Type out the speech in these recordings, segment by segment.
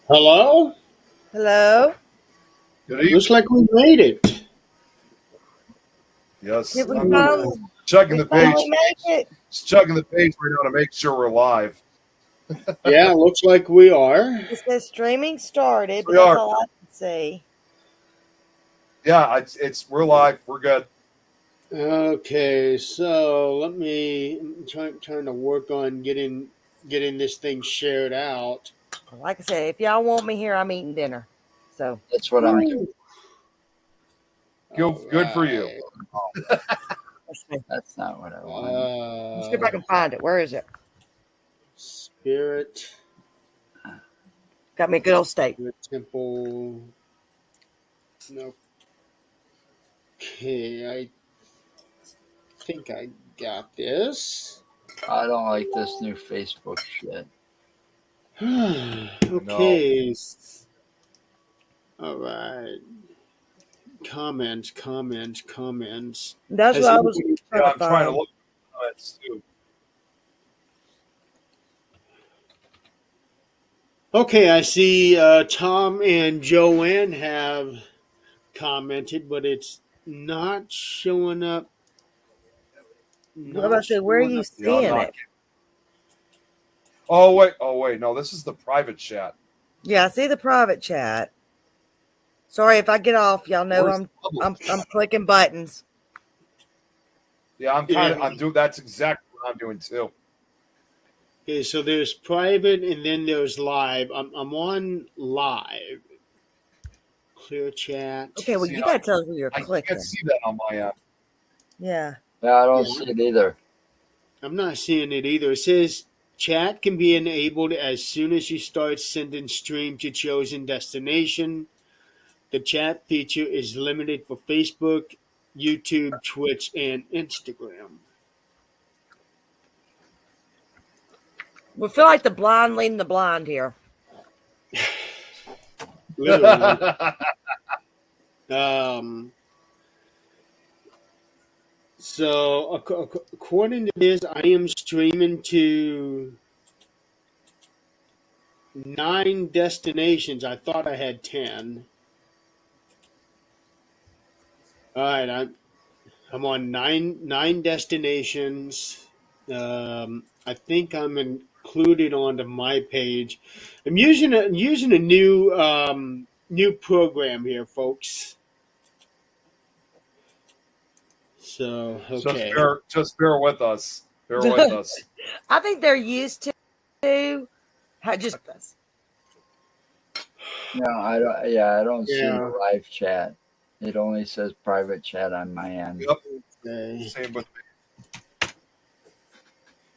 Hello? Hello? Good evening. Looks like we made it. Yes, Did we I'm finally, checking we the finally page. make it? Just checking the page right now to make sure we're live. Yeah, looks like we are. It says streaming started, Yes, but we that's are. all I can see. Yeah, it's we're live. We're good. Okay, so I'm trying to work on getting this thing shared out. Like I said, if y'all want me here, I'm eating dinner. So That's what I'm doing. All Good for you. right. let's see. That's not what I want. Let's see if I can find it. Where is it? Spirit, Got me a good old steak. Spirit Temple. Nope. Okay, I think I got this. I don't like this new Facebook shit. Okay. All right. Comments. That's Has what I was anybody, trying Yeah, to I'm trying to find. look at comments too. okay, I see Tom and Joanne have commented, but it's not showing up. What about I say, where are you Yeah, I'm seeing not. it? Oh wait. No, this is the private chat. Yeah, I see the private chat. Sorry if I get off. Y'all know Where's the public I'm chat? clicking buttons. Yeah, I'm doing. That's exactly what I'm doing too. Okay, so there's private and then there's live. I'm on live. Clear chat. Okay, well See, you gotta tell us where you're I can't clicking. see that on my end. Yeah. Yeah, I don't Yeah. see it either. I'm not seeing it either. It says chat can be enabled as soon as you start sending stream to chosen destination. The chat feature is limited for Facebook, YouTube, Twitch, and Instagram. We feel like the blind leading the blind here. Literally. um, so, according to this, I am streaming to 9 destinations. I thought I had 10. All right, I'm on nine destinations. I think I'm included onto my page. I'm using a new program here, folks. So okay, just bear with us. Bear with us. I think they're used to just this. No, I don't. Yeah, I don't see yeah. the live chat. It only says private chat on my end. Yep. Okay. Same with me.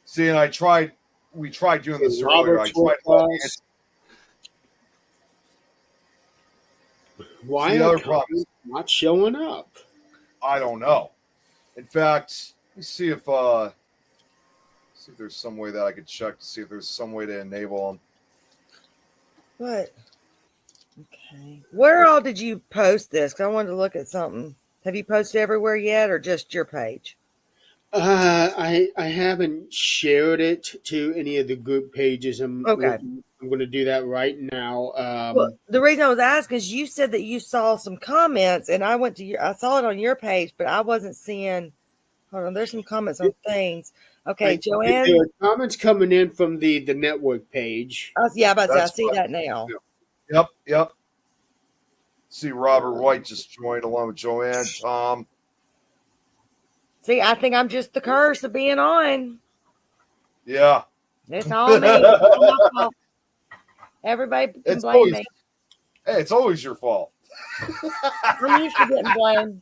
See, and we tried doing this earlier. I tried logging in. Why the are other problem comments not showing up? I don't know. In fact, let's see if there's some way that I could check to see if there's some way to enable them. What? Okay. Where all did you post this? Because I wanted to look at something. Have you posted everywhere yet, or just your page? I haven't shared it to any of the group pages. Okay. I'm going to do that right now. Well, the reason I was asking is you said that you saw some comments, and I saw it on your page, but I wasn't seeing. Hold on, there's some comments on things. Okay, Joanne. There are comments coming in from the network page. Yeah, I see that now. Yep. See, Robert White just joined along with Joanne, Tom. See, I think I'm just the curse of being on. Yeah. It's all me. It's all my fault. Everybody can blame me. Hey, it's always your fault. I'm used to getting blamed.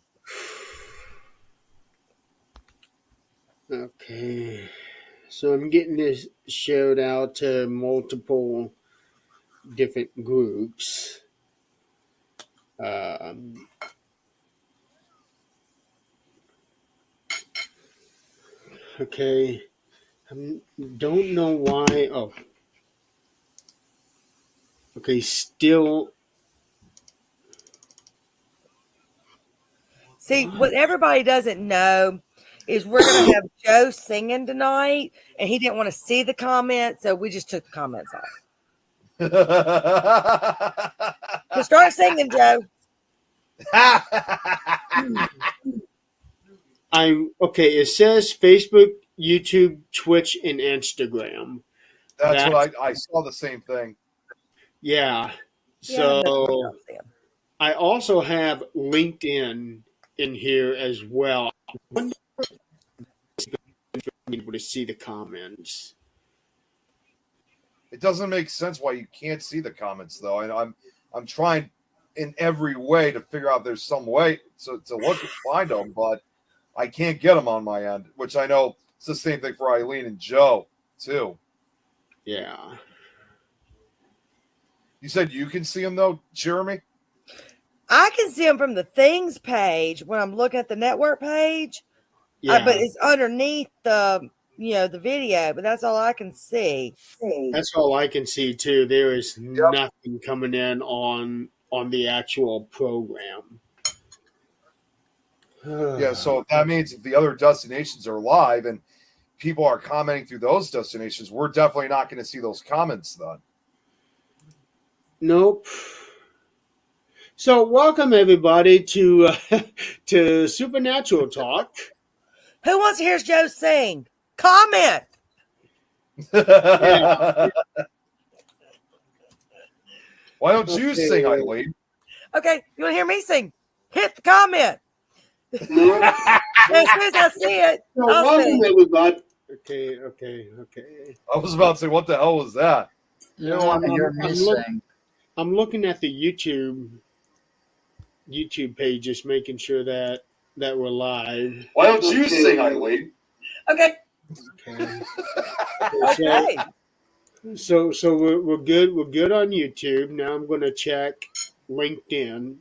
Okay. So I'm getting this shared out to multiple different groups. Okay. I don't know why. Oh. Okay, still. See, what everybody doesn't know is we're going to have Joe singing tonight, and he didn't want to see the comments, so we just took the comments off. So start singing, Joe. I'm okay. It says Facebook, YouTube, Twitch, and Instagram. That's That's what I saw the same thing. yeah. Yeah, So that's what I'm saying. I also have LinkedIn in here as well. I wonder if I'm able to see the comments. It doesn't make sense why you can't see the comments though. And I'm trying in every way to figure out if there's some way to look and find them, but I can't get them on my end, which I know it's the same thing for Eileen and Joe too. Yeah. You said you can see them though, Jeremy? I can see them from the things page when I'm looking at the network page, Yeah. but it's underneath the the video. But that's all I can see. That's all I can see too. There is nothing coming in on the actual program. Yeah, so that means if the other destinations are live and people are commenting through those destinations, we're definitely not going to see those comments then. Nope. So welcome everybody to to Supernatural Talk. Who wants to hear Joe sing? Comment. Yeah. Why don't you Okay. sing, Eileen? Okay, you want to hear me sing? Hit the comment. As soon as I see it, So I'll welcome sing. everybody. Okay. I was about to say, what the hell was that? You don't want to hear me I'm sing. I'm looking at the YouTube page, just making sure that we're live. Why don't you sing, Eileen? Okay. Okay. Okay. So we're good. We're good on YouTube. Now I'm going to check LinkedIn.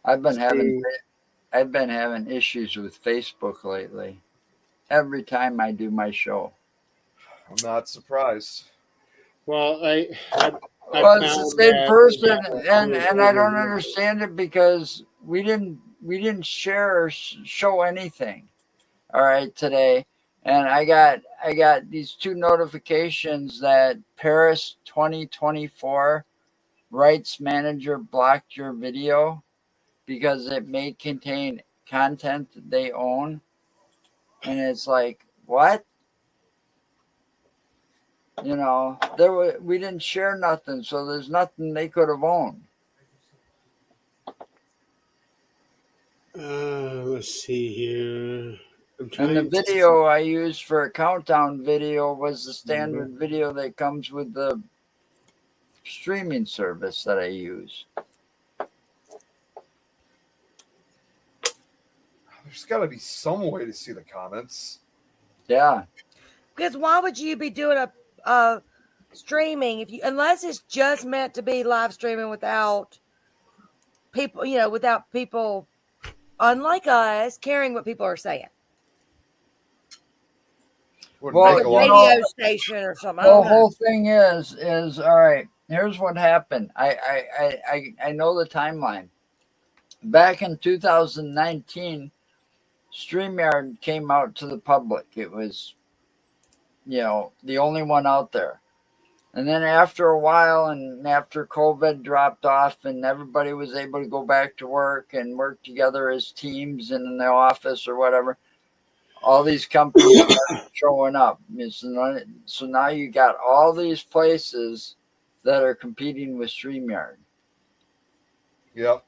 I've been having issues with Facebook lately. Every time I do my show. I'm not surprised. Well, I Well, it's found the same that- person, and I don't understand it because we didn't share or show anything. All right, today, and I got these two notifications that Paris 2024 rights manager blocked your video because it may contain content that they own, and it's like, what? You know, we didn't share nothing, so there's nothing they could have owned. Let's see here. I'm And trying the to- video I used for a countdown video was the standard video that comes with the streaming service that I use. There's got to be some way to see the comments. Yeah. Because why would you be doing a streaming unless it's just meant to be live streaming without people, without people, unlike us, caring what people are saying. Wouldn't Well, make Like a a lot of radio sense. station or something. I The don't know. whole thing is all right. Here's what happened. I know the timeline. Back in 2019, StreamYard came out to the public. It was, the only one out there. And then after a while, and after COVID dropped off and everybody was able to go back to work and work together as teams in the office or whatever, all these companies started showing up. So now you got all these places that are competing with StreamYard. Yep.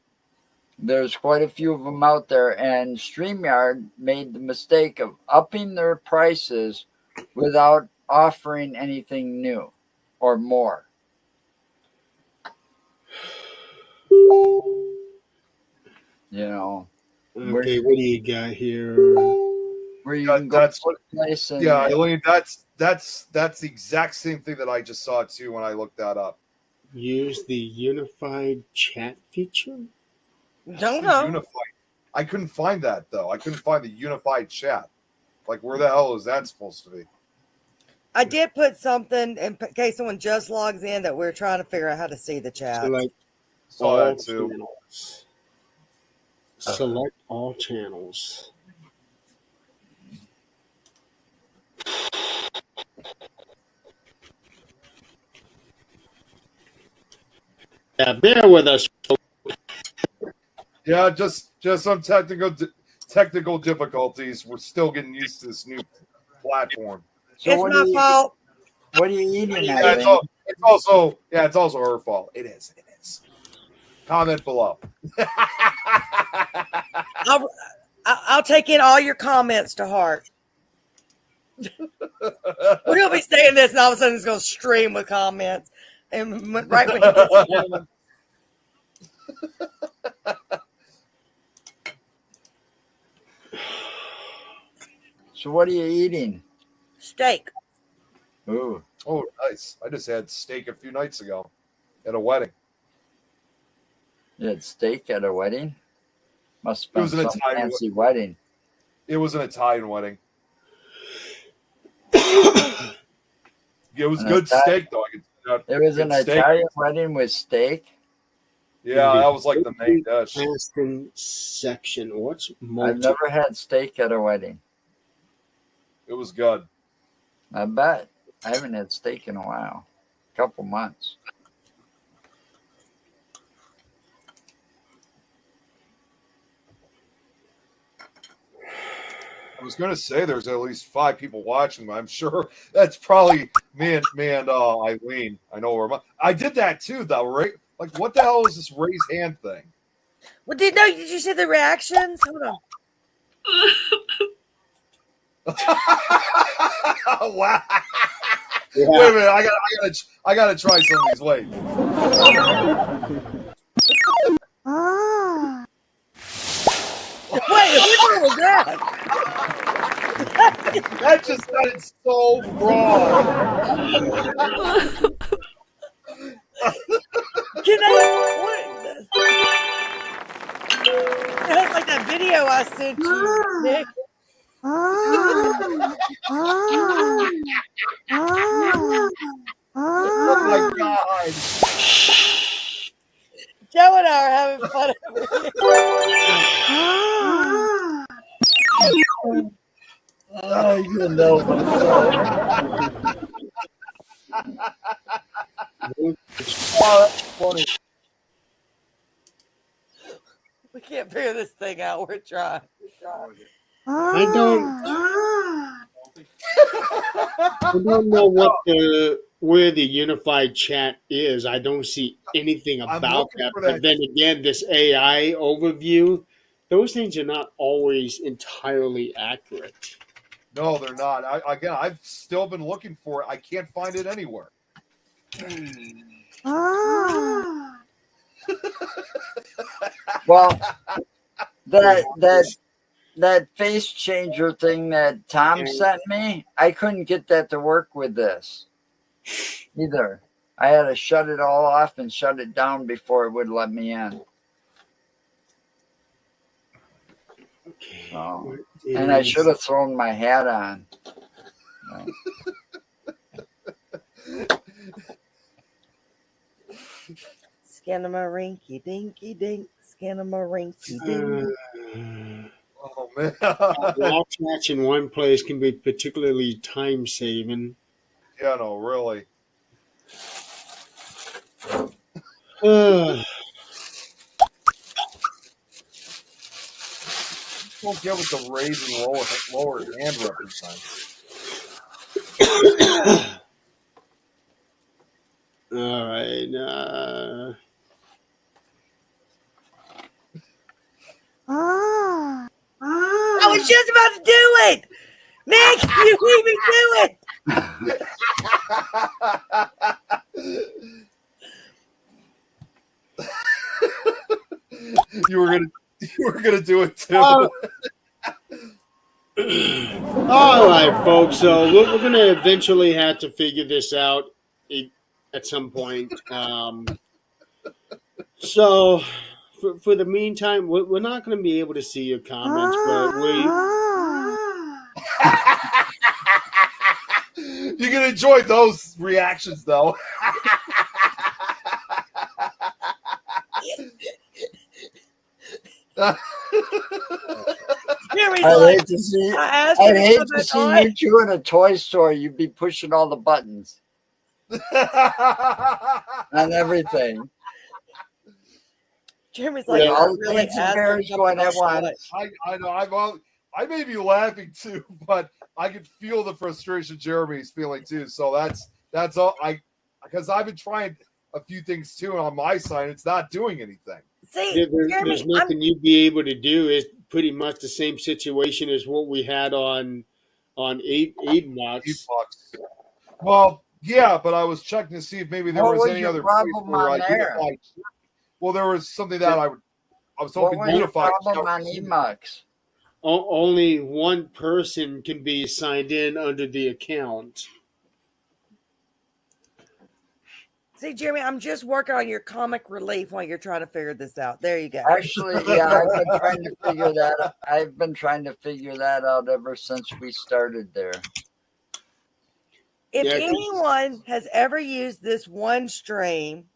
There's quite a few of them out there, and StreamYard made the mistake of upping their prices without offering anything new or more. Okay, what do you got here? Where you Yeah, can go that's to a place and Yeah, Eileen, that's the exact same thing that I just saw too when I looked that up. Use the unified chat feature. Don't The know. unified. I couldn't find that though. I couldn't find the unified chat. Like, where the hell is that supposed to be? I did put something in case someone just logs in that we're trying to figure out how to see the chat. Select Saw all that too. channels. Select all channels. Yeah, bear with us. Yeah, just some technical difficulties. We're still getting used to this new platform. So It's my fault. what are you eating, Yeah, Eileen? it's also her fault. It is. Comment below. I'll take in all your comments to heart. We're gonna be saying this, and all of a sudden it's gonna stream with comments, and right when it gets streaming. So what are you eating? Steak. Ooh, Oh, nice. I just had steak a few nights ago at a wedding. you had steak at a wedding? Must It have was been an some Italian fancy wedding. It was an Italian wedding. It was An good Italian- steak, though. It was an Good steak. Italian wedding with steak. Yeah, that was like the main dish. Fasting section. What's I've multi? never had steak at a wedding. It was good. I bet. I haven't had steak in a while. A couple months. I was gonna say there's at least 5 people watching, but I'm sure that's probably me and Eileen. I know where I did that too, though, right? Like, what the hell is this raise hand thing? Well, did you see the reactions? Hold on. Wow. Yeah. Wait a minute, I gotta try some of these. Wait. Wait, which one was that? That just sounded so wrong. Can I? What? That's like that video I sent you, Nick. Oh my god. Joe and I are having fun over here. Oh, you know. Funny. We can't figure this thing out. We're trying. I don't know where the unified chat is. I don't see anything I'm about looking that. for But that. then again, this AI overview, those things are not always entirely accurate. No, they're not. I've still been looking for it. I can't find it anywhere. Well, that face changer thing that Tom sent me, I couldn't get that to work with this either. I had to shut it all off and shut it down before it would let me in. Okay. So, and I should have thrown my hat on. Scanamarinky dinky dink. Scanamarinky dink. Oh man. All chats in one place can be particularly time saving. Yeah, no, really. Don't get what the raise and lower hand represents. All right. I was just about to do it. Nick, you leave me do it. You were gonna do it too. All right, folks. So we're going to eventually have to figure this out at some point. So for the meantime, we're not going to be able to see your comments, but You can enjoy those reactions though. I'd hate to see, I asked you I'd to hate put to that see on. you two in a toy store. You'd be pushing all the buttons on everything. Jeremy's like, Yeah, I all the really fancy asked bears for going at something once. I know. I may be laughing too, but I can feel the frustration Jeremy's feeling too. So that's all. Because I've been trying a few things too on my side. It's not doing anything. See, there's Jeremy, nothing you'd be able to do. Is pretty much the same situation as what we had on eight Mox. $8. Well, yeah, but I was checking to see if maybe there What was was any your other problem place where on I there? unified. Well, there was something that I was What hoping was your unified. problem on Emux? Only one person can be signed in under the account. see, Jeremy, I'm just working on your comic relief while you're trying to figure this out. There you go. Actually, yeah, I've been trying to figure that. I've been trying to figure that out ever since we started there. If Yeah, 'cause- anyone has ever used this one stream,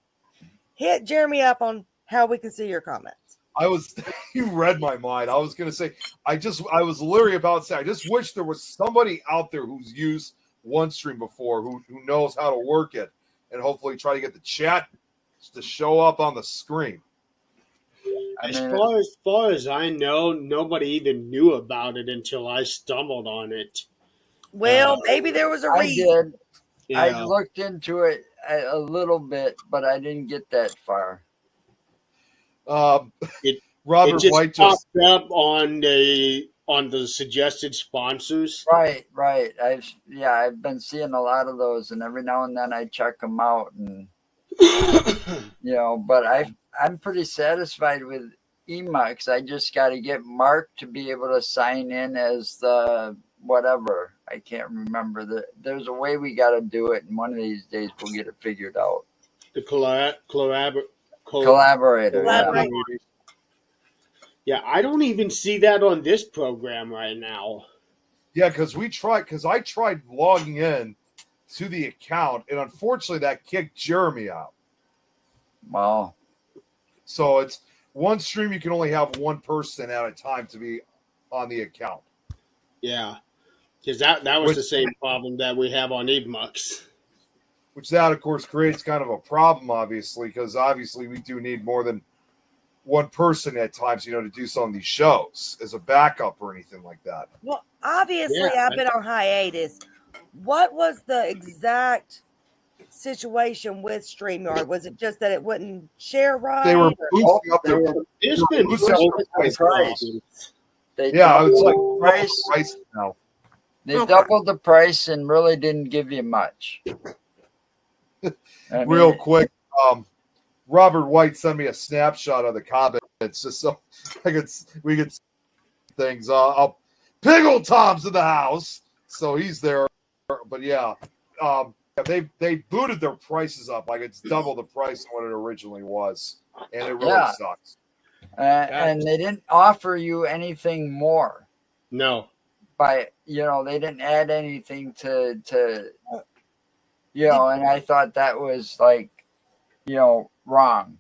hit Jeremy up on how we can see your comments. You read my mind. I was gonna say, I was literally about to say, I just wish there was somebody out there who's used OneStream before, who knows how to work it, and hopefully try to get the chat to show up on the screen. As far as I know, nobody even knew about it until I stumbled on it. Well, maybe there was a I reason. did. I Yeah. looked into it a little bit, but I didn't get that far. It Robert just White popped just up on the suggested sponsors. Right. I've been seeing a lot of those, and every now and then I check them out, and but I'm pretty satisfied with Emux. I just got to get Mark to be able to sign in as the whatever. I can't remember. There's a way we got to do it, and one of these days we'll get it figured out. The collaborator. Collaborator. Yeah. Collaborate. Yeah, I don't even see that on this program right now. Yeah, because I tried logging in to the account, and unfortunately that kicked Jeremy out. Wow. So it's one stream, you can only have one person at a time to be on the account. Yeah, because that was the same problem that we have on Emux. Which that, of course, creates kind of a problem, obviously, because obviously we do need more than one person at times, to do some of these shows as a backup or anything like that. Well, obviously, Yeah. I've been on hiatus. What was the exact situation with StreamYard? Was it just that it wouldn't share right? They were or- boosting up their There's been boosting up multiple their price. problems. They Yeah, it's doubled like the price. price now. They Okay. doubled the price and really didn't give you much. I mean, Real quick, Robert White sent me a snapshot of the comments just so we could see things. Piggle Tom's in the house, so he's there. But yeah, they booted their prices up like it's double the price of what it originally was, and it really Yeah. sucks. and they didn't offer you anything more. No. By they didn't add anything to and I thought that was like wrong.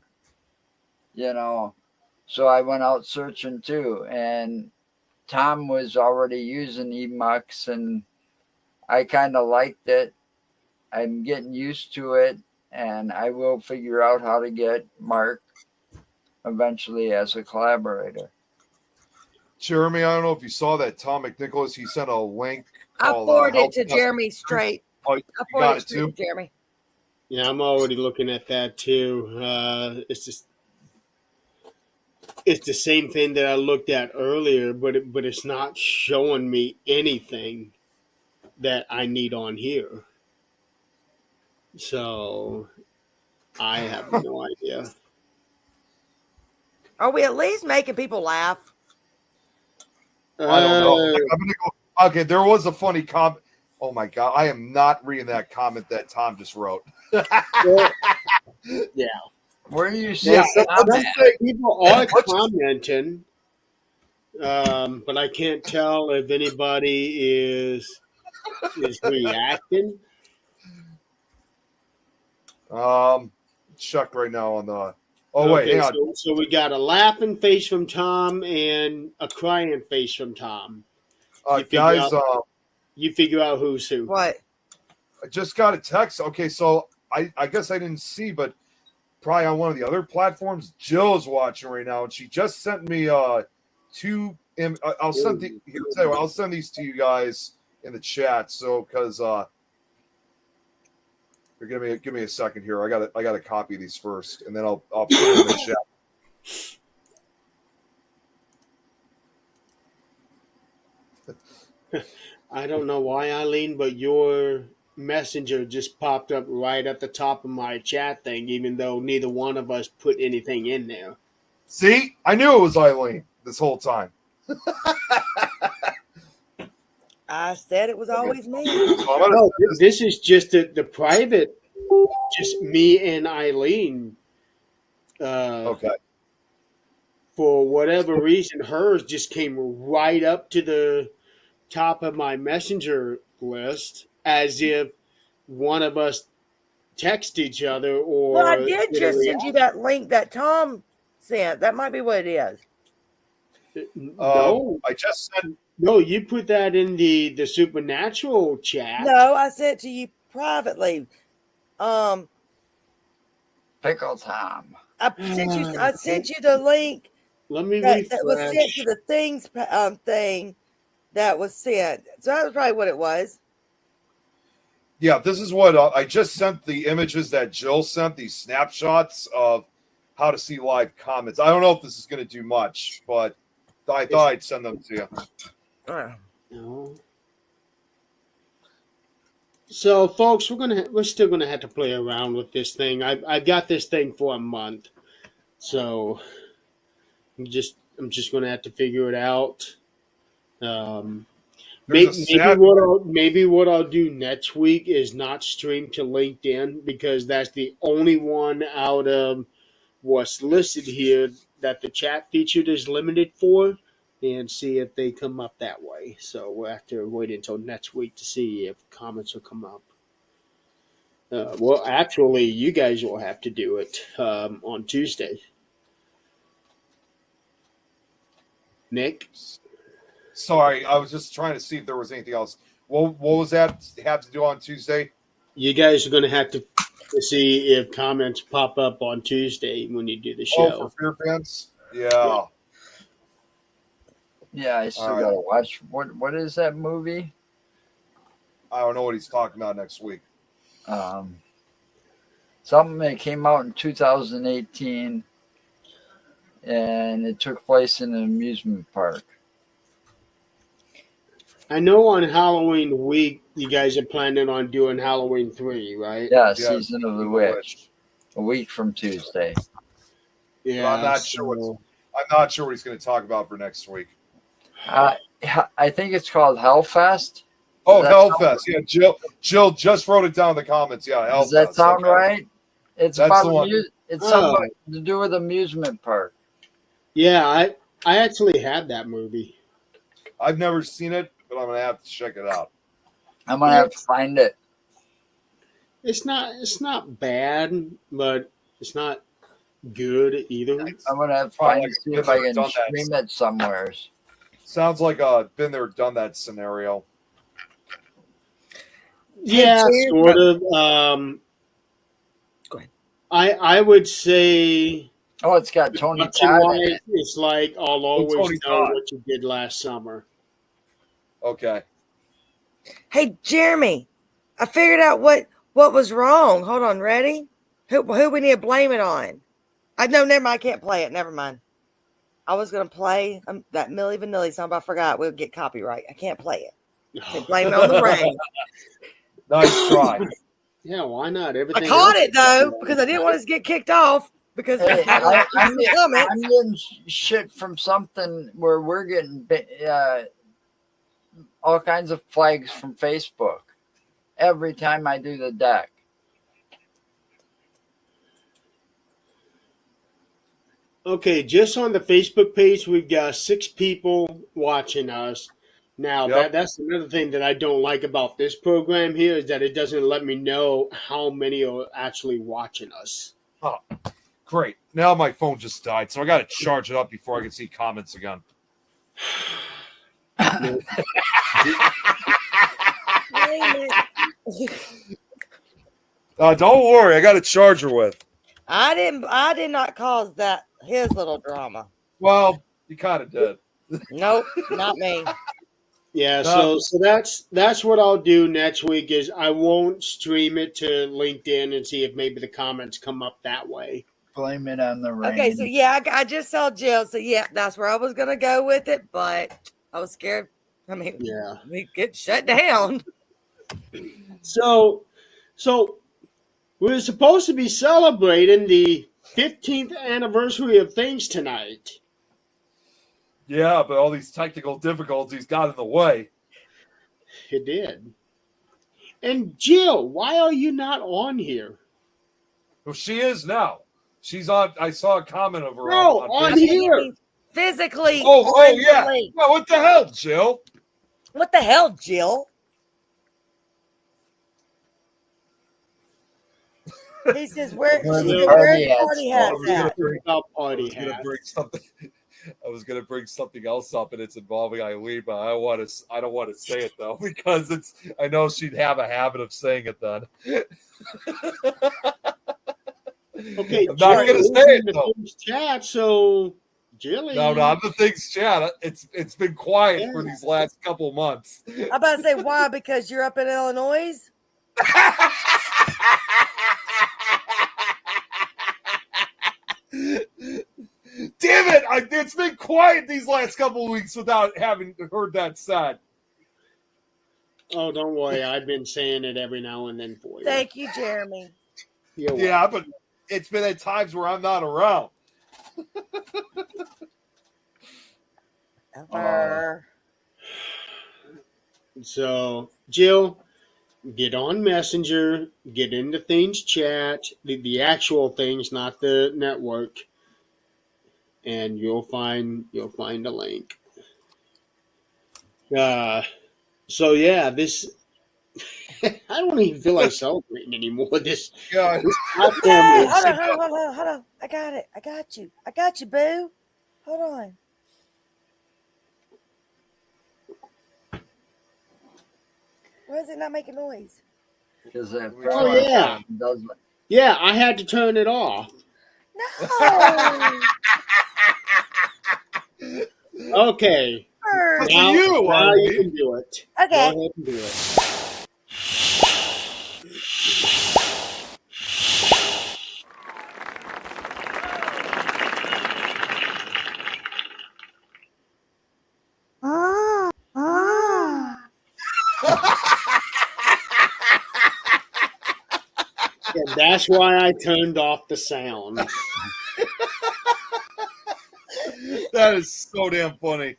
So I went out searching too, and Tom was already using Emux, and I kind of liked it. I'm getting used to it, and I will figure out how to get Mark eventually as a collaborator. Jeremy, I don't know if you saw that. Tom McNicholas, he sent a link. I called, forwarded Help it to Desk. Jeremy straight. Oh, I you got forwarded it it straight too? to Jeremy. Yeah, I'm already looking at that too. It's the same thing that I looked at earlier, but it's not showing me anything that I need on here. So I have no idea. Are we at least making people laugh? I don't know. I'm gonna go. Okay, there was a funny comment. Oh my god, I am not reading that comment that Tom just wrote. Yeah. Where do you see Yeah, People are commenting, but I can't tell if anybody is reacting. Chuck right now on the. Oh wait, hang on. So we got a laughing face from Tom and a crying face from Tom. Guys, You figure out who's who. What? I just got a text. Okay, so I guess I didn't see, but probably on one of the other platforms. Jill's watching right now, and she just sent me two. I'll send I'll send these to you guys in the chat. So because give me a second here. I gotta copy these first, and then I'll put them in the chat. I don't know why, Eileen, but your messenger just popped up right at the top of my chat thing, even though neither one of us put anything in there. See, I knew it was Eileen this whole time. I said it was always me. No, this is just the private, just me and Eileen. Okay. For whatever reason, hers just came right up to the top of my messenger list as if one of us text each other or. Well, I did just send you that link that Tom sent. That might be what it is. No, I just sent. No, you put that in the supernatural chat. No, I sent it to you privately. Pickle Tom. I sent you the link Let me that was refresh. sent to the things thing that was sent. So that was probably what it was. Yeah, this is what I just sent the images that Jill sent, these snapshots of how to see live comments. I don't know if this is going to do much, but I thought I'd send them to you. No. So, folks, we're still gonna have to play around with this thing. I've got this thing for a month, so I'm just gonna have to figure it out. Maybe what I'll do next week is not stream to LinkedIn because that's the only one out of what's listed here that the chat feature is limited for, and see if they come up that way. So we'll have to wait until next week to see if comments will come up. Well, actually, you guys will have to do it on Tuesday. Nick? Sorry, I was just trying to see if there was anything else. What was that have to do on Tuesday? You guys are going to have to see if comments pop up on Tuesday when you do the show. Oh, for Fear Fans? Yeah. Yeah, I still All right. gotta watch. What is that movie? I don't know what he's talking about next week. Something that came out in 2018, and it took place in an amusement park. I know on Halloween week, you guys are planning on doing Halloween 3, right? Yeah, Yeah, Season of the Witch. A week from Tuesday. Yeah. I'm not sure what he's going to talk about for next week. I think it's called Hellfest. Oh, Does that Hellfest. Yeah, Jill just wrote it down in the comments. Yeah, Hellfest. Does that sound Okay. right? It's That's about the one. it's something to do with amusement park. Yeah, I actually had that movie. I've never seen it, but I'm going to have to check it out. I'm gonna have to find it. It's not bad, but it's not good either. I'm gonna have to Probably find like it, see if I can done that. stream it somewhere. Sounds like a been there, done that scenario. Yeah, Hey, Jared, sort of. Go ahead. I would say Oh, it's got Tony production Todd in wise, it. it's like I'll always Tony know Todd. what you did last summer. Okay. Hey, Jeremy, I figured out what was wrong. Hold on, ready? Who we need to blame it on? No, never mind. I can't play it. Never mind. I was gonna play that Milli Vanilli song, but I forgot. We'll get copyright. I can't play it. So blame it on the rain. Nice try. Yeah, why not? I Everything caught else it though because I didn't want us to get kicked off because Hey, I'm comments. getting shit from something where we're getting all kinds of flags from Facebook every time I do the deck. Okay, just on the Facebook page, we've got 6 people watching us. Now, Yep. that's another thing that I don't like about this program here is that it doesn't let me know how many are actually watching us. Great. Now my phone just died, so I got to charge it up before I can see comments again. Don't worry, I got a charger with. I did not cause that his little drama. Well, you kind of did. Nope, not me. Yeah, No. so that's what I'll do next week is I won't stream it to LinkedIn and see if maybe the comments come up that way. Blame it on the rain. Okay, so yeah, I just saw Jill. So yeah, that's where I was gonna go with it, but I was scared. I mean, Yeah. we get shut down. So we're supposed to be celebrating the 15th anniversary of things tonight. Yeah, but all these technical difficulties got in the way. It did. And Jill, why are you not on here? Well, she is now. She's on. I saw a comment of her. No, on Facebook. here. Physically. Oh, yeah. mentally. Well, what the hell, Jill? What the hell, Jill? He says, "Where? Where She the said, party where the hats party go? hats at?" About party I was gonna hats. bring something. I was gonna bring something else up, and it's involving Eileen, but I don't want to say it though because it's. I know she'd have a habit of saying it then. Okay, I'm not Jill, gonna say we're it in the though. Things chat, so Jilly. No, not the things chat. It's been quiet for Yeah. these last couple months. I'm about to say why? Because you're up in Illinois. Damn it! It's been quiet these last couple of weeks without having heard that said. Oh, don't worry. I've been saying it every now and then for you. Thank you, Jeremy. You're welcome. Yeah, but it's been at times where I'm not around. So, Jill, get on Messenger, get into Things chat, the actual things, not the network, and you'll find a link. So yeah, this I don't even feel like celebrating anymore. This Yeah, platform Hey, is- hold on. I got it. I got you, boo. Hold on. Why is it not making noise? Because that Oh, yeah. doesn't. Yeah, I had to turn it off. No. Okay, Bird. Now- you, now Arlie. you can do it. Okay. Go ahead and do it. And that's why I turned off the sound. that is so damn funny.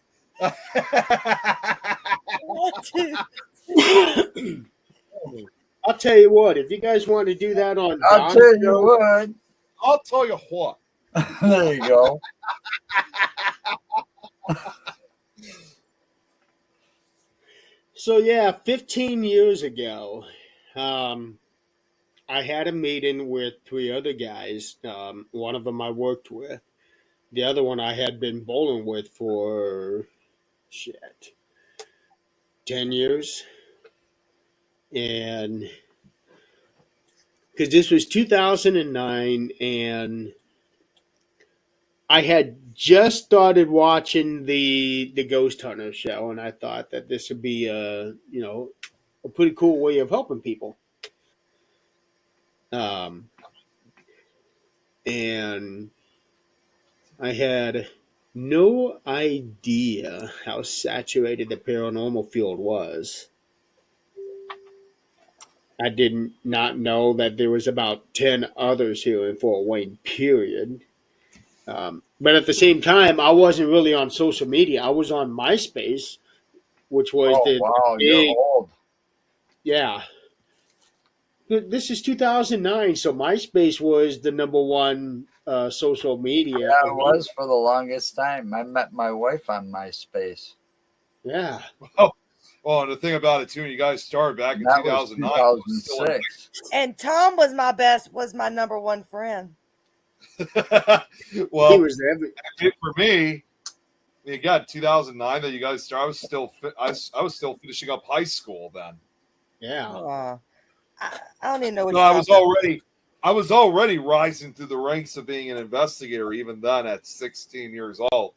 I'll tell you what, if you guys want to do that on I'll Don's tell you show, what. I'll tell you what. There you go. So yeah, 15 years ago, I had a meeting with three other guys. One of them I worked with. The other one I had been bowling with for 10 years. And because this was 2009 and I had just started watching the Ghost Hunter show, and I thought that this would be a pretty cool way of helping people. And I had no idea how saturated the paranormal field was. I did not know that there was about 10 others here in Fort Wayne, period. But at the same time, I wasn't really on social media. I was on MySpace, which was Oh, the wow. big, You're old. yeah. This is 2009, so MySpace was the number one social media. Yeah, it was for the longest time. I met my wife on MySpace. Yeah. Well, and the thing about it too, when you guys started back in That was 2009, it was still in 2006. And Tom was my number one friend. He well, was every. for me, you got 2009 that you guys started. I was still finishing up high school then. Yeah. I don't even know what No, you're I was talking already I was already rising through the ranks of being an investigator even then at 16 years old.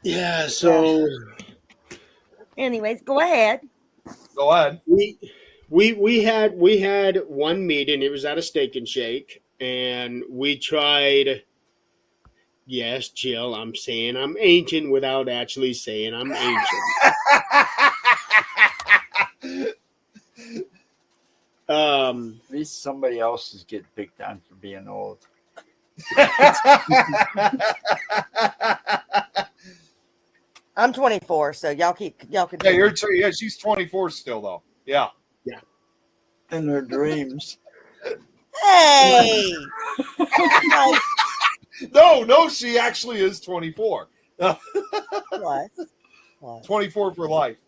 Yeah, so Anyways, go ahead. Go ahead. we had one meeting. It was at a Steak and Shake, and we tried. Yes, Jill, I'm saying I'm ancient without actually saying I'm ancient. At least somebody else is getting picked on for being old. I'm 24, so y'all can. Yeah, she's 24 still though. Yeah. In her dreams. Hey. No, she actually is 24. What? 24 for life.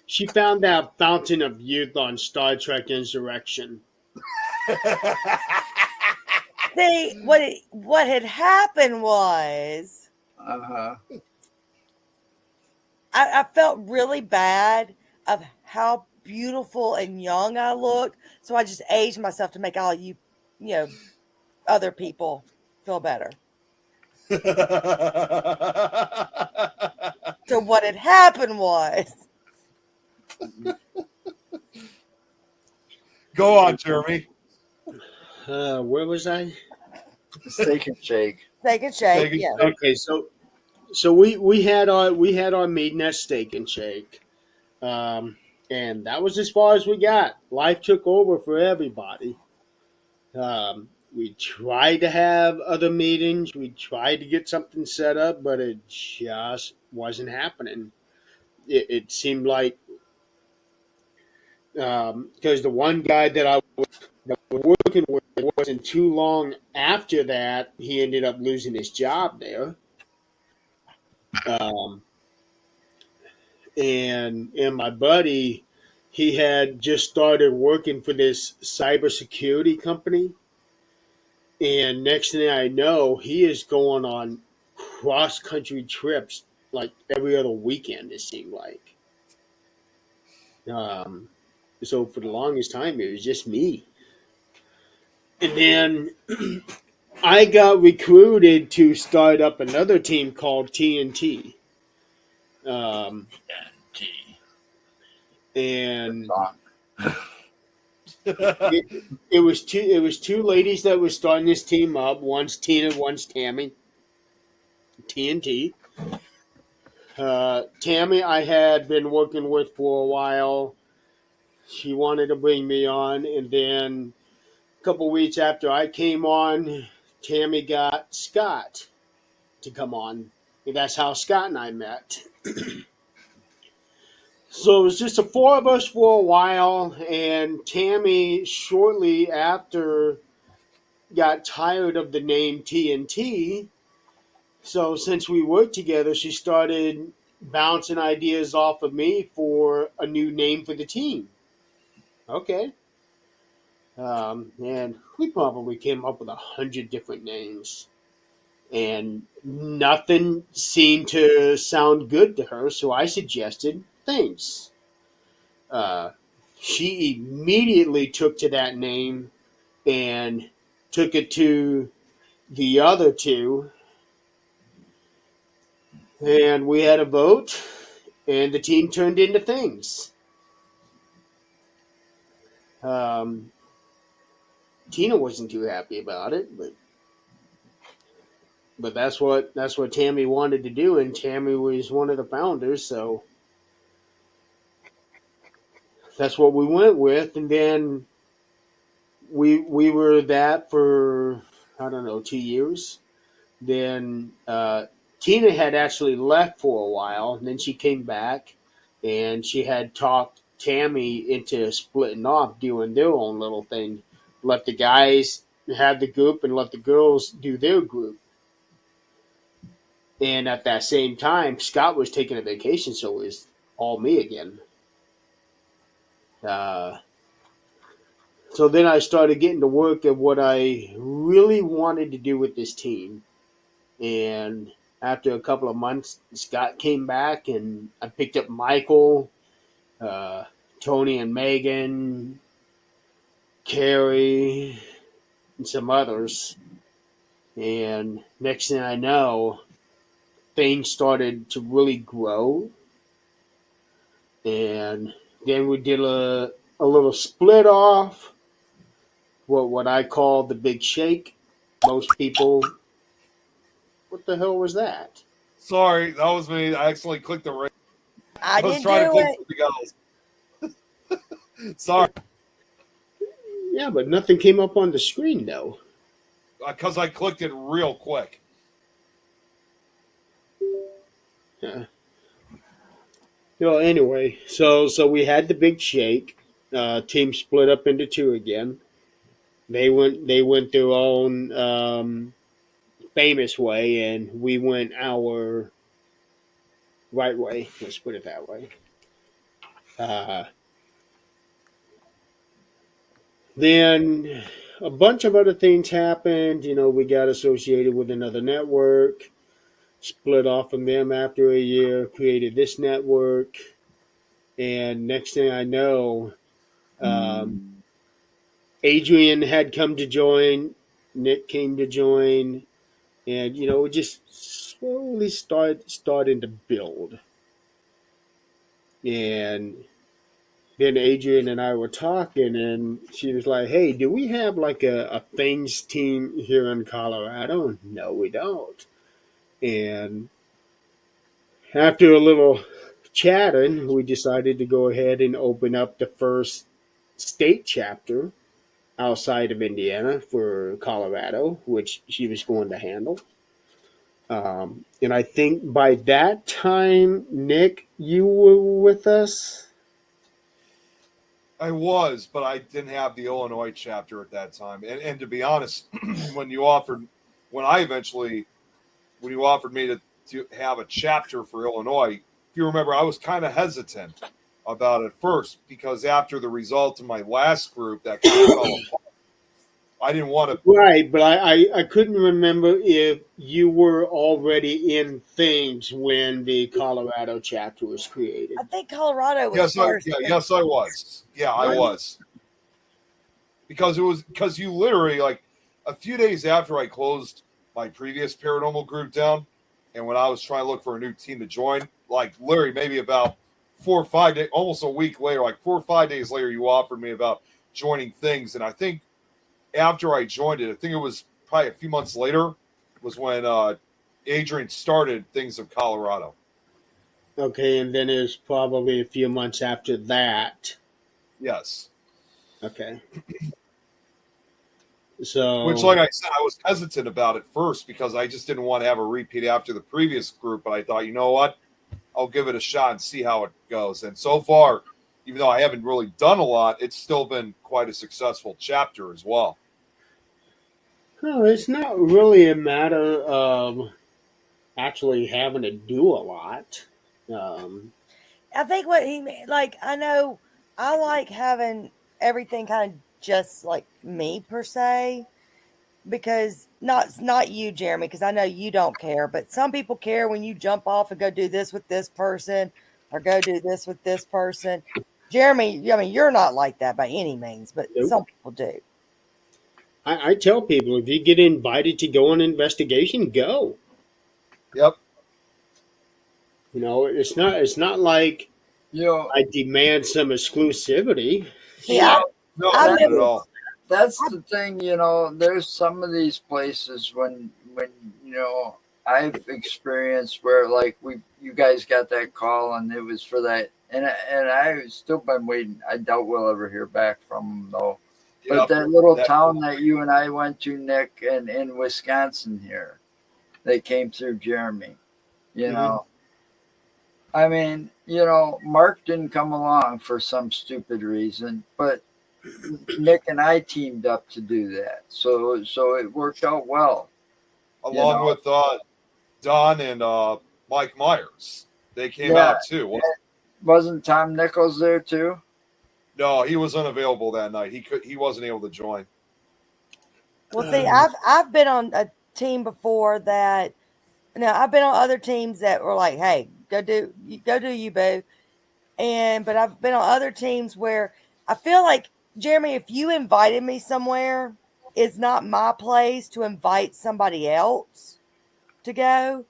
She found that fountain of youth on Star Trek Insurrection. See, what had happened was Uh-huh. I felt really bad of how beautiful and young I looked, so I just aged myself to make all you other people feel better. So what had happened was Go on, Jeremy. Where was I? Steak and Shake. Steak and Shake. Steak and Yeah. Shake. Okay, so we had our meeting at Steak and Shake, and that was as far as we got. Life took over for everybody. We tried to have other meetings. We tried to get something set up, but it just wasn't happening. It seemed like because the one guy that I was working with wasn't too long after that, he ended up losing his job there. And my buddy, he had just started working for this cybersecurity company, and next thing I know, he is going on cross country trips like every other weekend. It seemed like. So for the longest time, it was just me, and then I got recruited to start up another team called TNT. And Song. it was two ladies that were starting this team up. One's Tina, one's Tammy. TNT. Tammy, I had been working with for a while. She wanted to bring me on, and then a couple weeks after I came on, Tammy got Scott to come on. And that's how Scott and I met. So it was just the four of us for a while, and Tammy shortly after got tired of the name TNT. So since we worked together, she started bouncing ideas off of me for a new name for the team. Okay. And we probably came up with 100 different names. And nothing seemed to sound good to her, so I suggested things. She immediately took to that name and took it to the other two, and we had a vote, and the team turned into things. Tina wasn't too happy about it, but that's what Tammy wanted to do, and Tammy was one of the founders, so that's what we went with. And then we were that for I don't know 2 years. Then Tina had actually left for a while, and then she came back, and she had talked Tammy into splitting off, doing their own little thing. Let the guys have the group and let the girls do their group. And at that same time, Scott was taking a vacation, so it was all me again. So then I started getting to work at what I really wanted to do with this team. And after a couple of months, Scott came back, and I picked up Michael, Tony and Megan, Carrie, and some others. And next thing I know, things started to really grow. And then we did a little split off, what I call the big shake. Most people, what the hell was that? Sorry, that was me. I accidentally clicked the right. I was didn't trying to do click it. something else. Sorry, Yeah, but nothing came up on the screen though. because I clicked it real quick. Yeah. Anyway, so we had the big shake. Team split up into two again. They went their own famous way, and we went our right way. Let's put it that way. Then a bunch of other things happened. We got associated with another network, split off from them after a year, created this network, and next thing I know, Adrian had come to join, Nick came to join, and we just slowly starting to build. And then Adrian and I were talking, and she was like, "Hey, do we have like a things team here in Colorado?" No, we don't. And after a little chatting, we decided to go ahead and open up the first state chapter outside of Indiana for Colorado, which she was going to handle. And I think by that time, Nick, you were with us. I was, but I didn't have the Illinois chapter at that time. And to be honest, when you offered me to have a chapter for Illinois, if you remember, I was kind of hesitant about it first because after the result of my last group that kind of fell apart, I didn't want to. Right, but I couldn't remember if you were already in things when the Colorado chapter was created. I think Colorado was Yes, first. yes, I was. Yeah, I was. Because you literally, like, a few days after I closed my previous paranormal group down, and when I was trying to look for a new team to join, like literally maybe about 4 or 5 days, almost a week later, like 4 or 5 days later, you offered me about joining things, and I think after I joined it, I think it was probably a few months later, was when Adrian started Things of Colorado. Okay, and then it was probably a few months after that. Yes. Okay. So, which, like I said, I was hesitant about it first because I just didn't want to have a repeat after the previous group. But I thought, you know what? I'll give it a shot and see how it goes. And so far, even though I haven't really done a lot, it's still been quite a successful chapter as well. no, it's not really a matter of actually having to do a lot. I think what he like. I know I like having everything kind of just like me per se, because not you, Jeremy, because I know you don't care, but some people care when you jump off and go do this with this person or go do this with this person. Jeremy, I mean, you're not like that by any means, but Nope. some people do. I tell people if you get invited to go on an investigation, go. Yep. It's not like You know, I demand some exclusivity. See, I No, I not live- at all. that's the thing, there's some of these places when I've experienced where like you guys got that call and it was for that, and I've still been waiting. I doubt we'll ever hear back from them though. But Yep. that little town that you and I went to, Nick, and in Wisconsin here, they came through Jeremy, I mean, Mark didn't come along for some stupid reason, but Nick and I teamed up to do that. So it worked out well. Along with Don and Mike Myers. They came Yeah. out too. Wasn't Tom Nichols there too? No, he was unavailable that night. He wasn't able to join. Well, see, I've been on a team before that. Now I've been on other teams that were like, "Hey, go do you, boo," but I've been on other teams where I feel like, Jeremy, if you invited me somewhere, it's not my place to invite somebody else to go.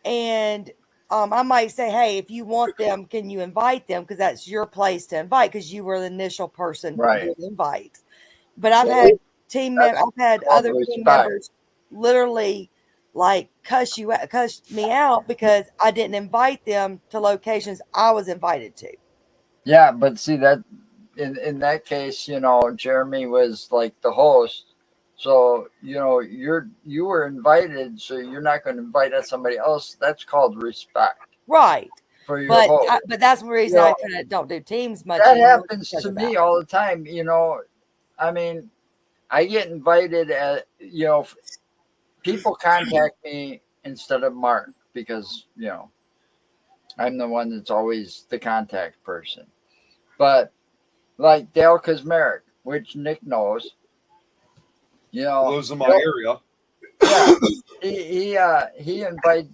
And I might say, hey, if you want them, can you invite them? Because that's your place to invite, because you were the initial person Right. to invite. But I've Well, had that's I've had called other team respect. members literally like cuss me out because I didn't invite them to locations I was invited to. Yeah, but see that in that case, you know, Jeremy was like the host. So, you know, you were invited, so you're not going to invite somebody else. That's called respect Right. for your host. But that's the You reason I know, kind of don't do teams much that anymore happens because to of me that. all the time, you know. I mean, I get invited at, you know, people contact me instead of Mark because, you know, I'm the one that's always the contact person. But like Dale Kazmarek, which Nick knows, you know, Lives in my area. yeah, he invited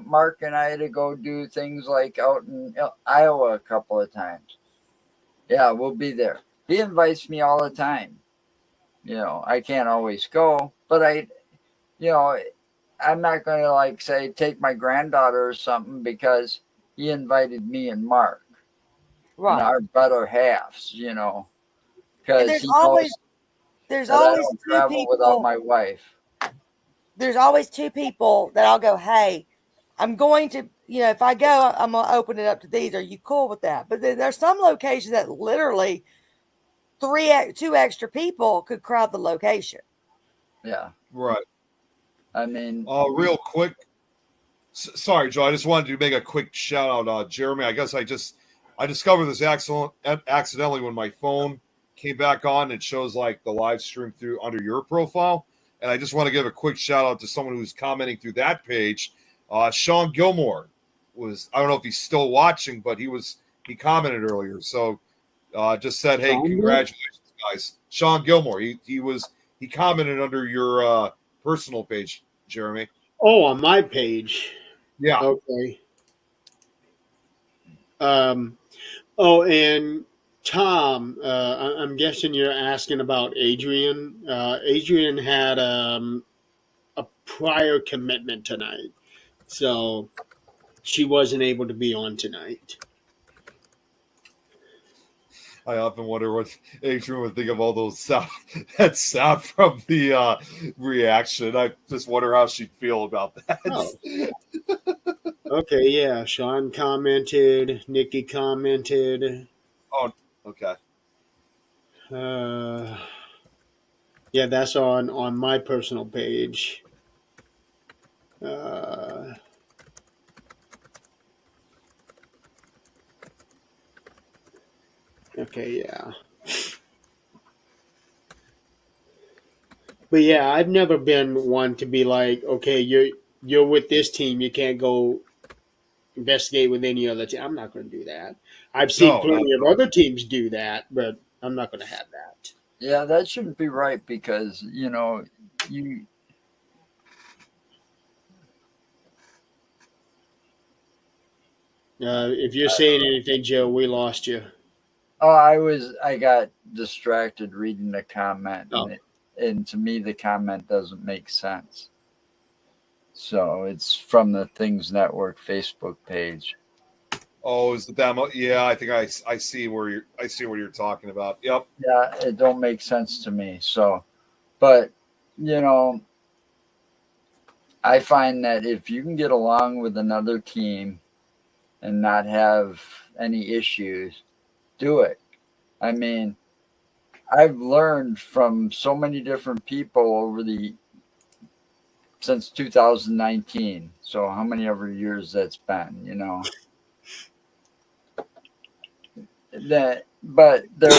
Mark and I to go do things like out in Iowa a couple of times. Yeah, we'll be there. He invites me all the time. You know, I can't always go, but you know, I'm not going to like say take my granddaughter or something because he invited me and Mark and Right. our better halves. You know, And because there's he always knows that I don't travel without my wife. there's always two people that I'll go, hey, I'm going to, if I go, I'm going to open it up to these. Are you cool with that? But then there's some locations that literally two extra people could crowd the location. Yeah, Right. I mean, Real quick. Sorry, Joe. I just wanted to make a quick shout out, Jeremy. I guess I discovered this accidentally when my phone came back on. It shows like the live stream through under your profile, and I just want to give a quick shout out to someone who's commenting through that page. Sean Gilmore I don't know if he's still watching, but he commented earlier. So just said, hey, congratulations, guys. Sean Gilmore. He commented under your personal page, Jeremy. Oh, on my page. Yeah. Okay. Oh, and Tom, I'm guessing you're asking about Adrian. Adrian had a prior commitment tonight, so she wasn't able to be on tonight. I often wonder what Adrian would think of all those that sound from the reaction. I just wonder how she'd feel about that. Oh. Okay, yeah. Sean commented. Nikki commented. Oh, okay. Yeah, that's on my personal page. Okay, yeah. But yeah, I've never been one to be like, okay, you're with this team, you can't go investigate with any other team. I'm not going to do that. I've seen No, plenty of other teams do that, but I'm not going to have that. yeah, that shouldn't be right because, you know, you. If you're saying anything, Joe, we lost you. Oh, I got distracted reading the comment, Oh. and to me, the comment doesn't make sense. So it's from the Things Network Facebook page. Oh, is the demo? Yeah, I think I see what you're talking about. Yep. Yeah, it don't make sense to me. So, but you know, I find that if you can get along with another team and not have any issues, do it. I mean, I've learned from so many different people since 2019. So how many ever years that's been, you know. But there's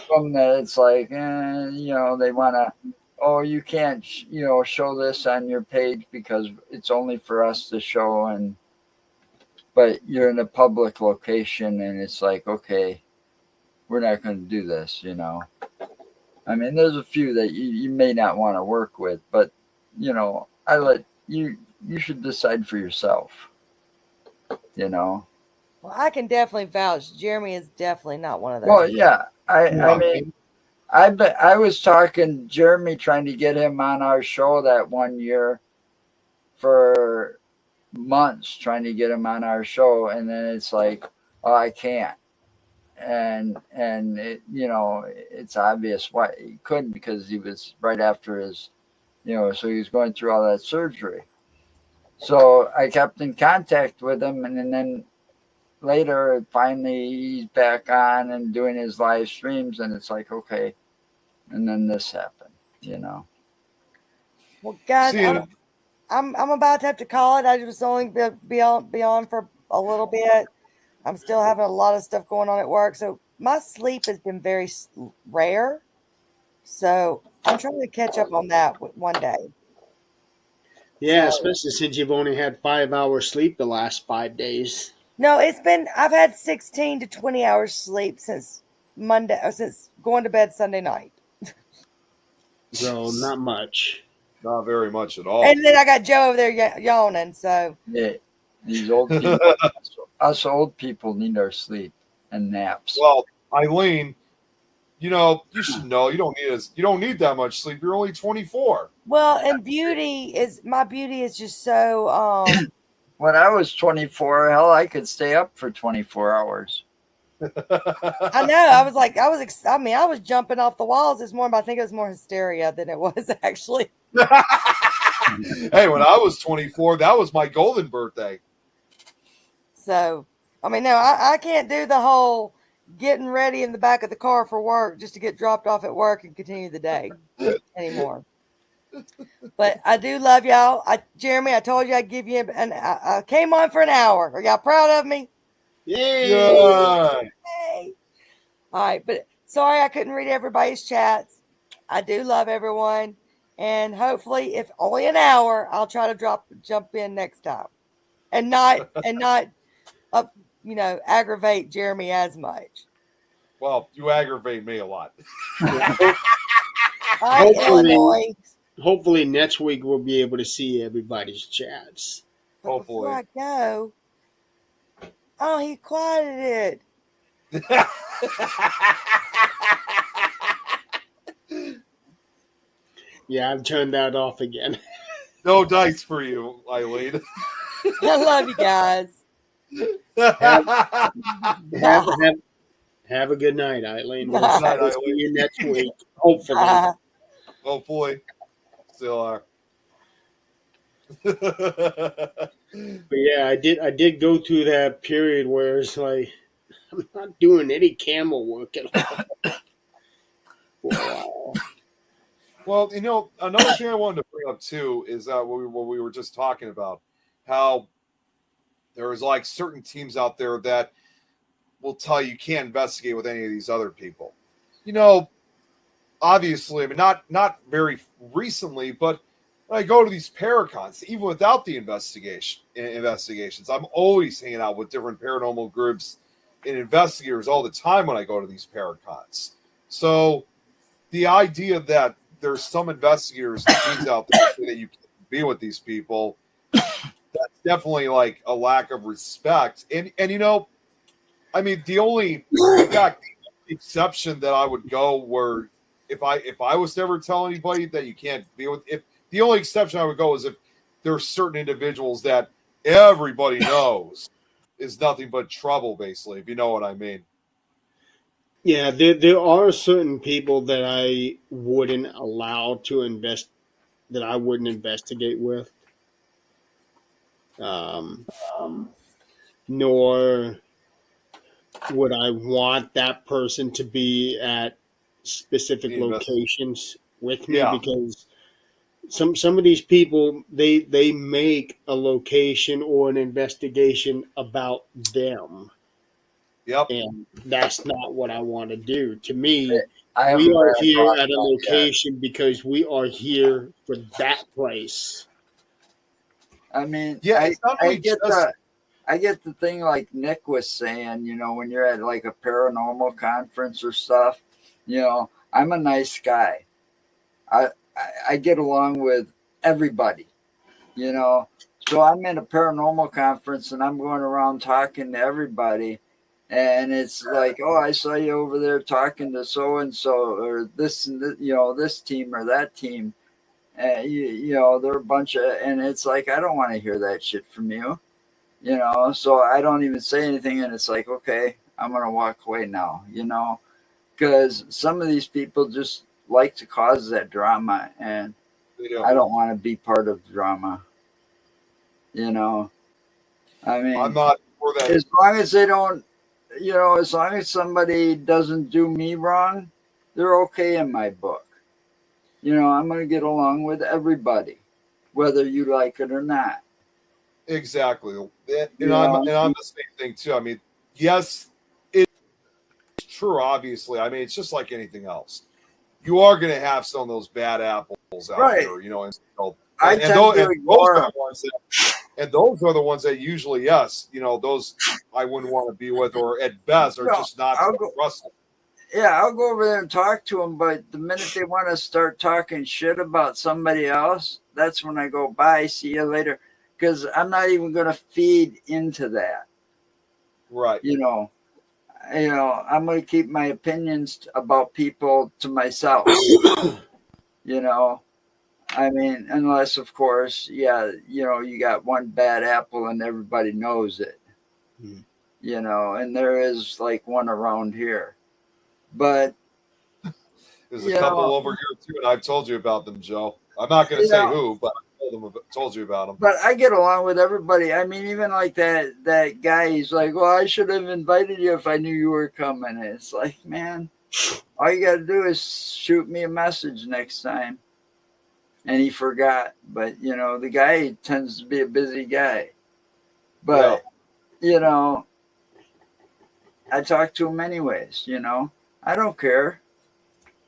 some that it's like, you know, they want to, oh, you can't, show this on your page because it's only for us to show, but you're in a public location and it's like, okay, we're not going to do this, you know. I mean, there's a few that you may not want to work with, but you know, you should decide for yourself, you know. Well, I can definitely vouch. Jeremy is definitely not one of those. Well, yeah. I Yeah. mean, I was talking to Jeremy, trying to get him on our show that one year for months, trying to get him on our show, and then it's like, oh, I can't. And it, it's obvious why he couldn't, because he was right after his, so he was going through all that surgery. So I kept in contact with him, and then later, finally, he's back on and doing his live streams, and it's like, okay. And then this happened. Well, guys, See, I'm about to have to call it. I just only be on for a little bit. I'm still having a lot of stuff going on at work, so my sleep has been very rare. So I'm trying to catch up on that one day. Yeah, So- especially since you've only had 5 hours sleep the last 5 days. No, I've had 16 to 20 hours sleep since Monday, since going to bed Sunday night. So not much. not very much at all. And then I got Joe over there yawning. So Yeah, these old people, us old people need our sleep and naps. Well, Eileen, you should know you don't need that much sleep. You're only 24. well, and my beauty is just so When I was 24, hell, I could stay up for 24 hours. I know. I was jumping off the walls this morning, but I think it was more hysteria than it was actually. Hey, when I was 24, that was my golden birthday. So, no, I can't do the whole getting ready in the back of the car for work just to get dropped off at work and continue the day anymore. But I do love y'all. Jeremy, I told you I'd give you I came on for an hour. Are y'all proud of me? Yay! Yeah. Hey. All right, but sorry I couldn't read everybody's chats. I do love everyone, and hopefully, if only an hour, I'll try to jump in next time, and not aggravate Jeremy as much. Well, you aggravate me a lot. All right, Illinois. Hopefully next week we'll be able to see everybody's chats. But Hopefully. before I go, oh, he quieted it. Yeah, I've turned that off again. No dice for you, Eileen. I love you guys. Have a good night, Eileen. We'll Good night, see Eileen. you next week. Hopefully. Hopefully. Still are. But yeah, I did go through that period where it's like I'm not doing any camel work at all. Wow. Well, another thing I wanted to bring up too is what we were just talking about, how there is like certain teams out there that will tell you can't investigate with any of these other people. Obviously, I mean, not very recently, but when I go to these paracons, even without the investigations, I'm always hanging out with different paranormal groups and investigators all the time when I go to these paracons. So the idea that there's some investigators and teams out there that you can't be with these people, that's definitely like a lack of respect. And I mean, the only exception that I would go where if I was to ever tell anybody that you can't be with, if the only exception I would go is if there are certain individuals that everybody knows is nothing but trouble, basically, if you know what I mean. Yeah, there are certain people that I wouldn't allow to that I wouldn't investigate with. Nor would I want that person to be at specific locations with me, because some of these people they make a location or an investigation about them. Yep. And that's not what I want to do. To me, I we are here thought at a about location because we are here for that place. that. I mean, Yeah, I it's not I really get just- I get the thing like Nick was saying, when you're at like a paranormal conference or stuff, I'm a nice guy. I get along with everybody, So I'm in a paranormal conference and I'm going around talking to everybody. And it's like, oh, I saw you over there talking to so and so, or this and this, this team or that team. And they're a bunch of, and it's like, I don't want to hear that shit from you, So I don't even say anything, and it's like, okay, I'm gonna walk away now, because some of these people just like to cause that drama, and I don't want to be part of drama. I mean, I'm not for that. as long as they don't, as long as somebody doesn't do me wrong, they're okay in my book. I'm going to get along with everybody, whether you like it or not. Exactly. And I'm the same thing too. I mean, yes, it's true, obviously. I mean, it's just like anything else. You are going to have some of those bad apples out Right. there, and those are the ones that usually, yes, those I wouldn't want to be with, or at best are just not trusted. Yeah, I'll go over there and talk to them, but the minute they want to start talking shit about somebody else, that's when I go, bye, see you later, because I'm not even going to feed into that. Right. I'm going to keep my opinions about people to myself. I mean, unless, of course, you got one bad apple and everybody knows it, and there is like one around here. But there's a couple over here too, and I've told you about them, Joe. I'm not going to say who, but I told you about them. But I get along with everybody. I mean, even like that guy, he's like, well, I should have invited you if I knew you were coming. And it's like, man, all you got to do is shoot me a message next time. And he forgot. But, the guy tends to be a busy guy. But, I talk to him anyways, I don't care,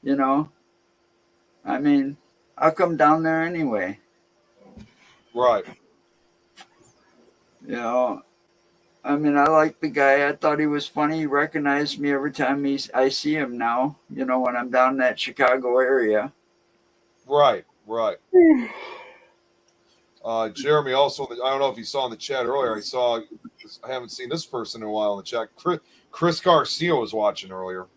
I mean, I'll come down there anyway. Right. I mean, I like the guy. I thought he was funny. He recognized me every time I see him now, when I'm down in that Chicago area. Right. Jeremy, also, I don't know if you saw in the chat earlier, I haven't seen this person in a while in the chat. Chris Garcia was watching earlier.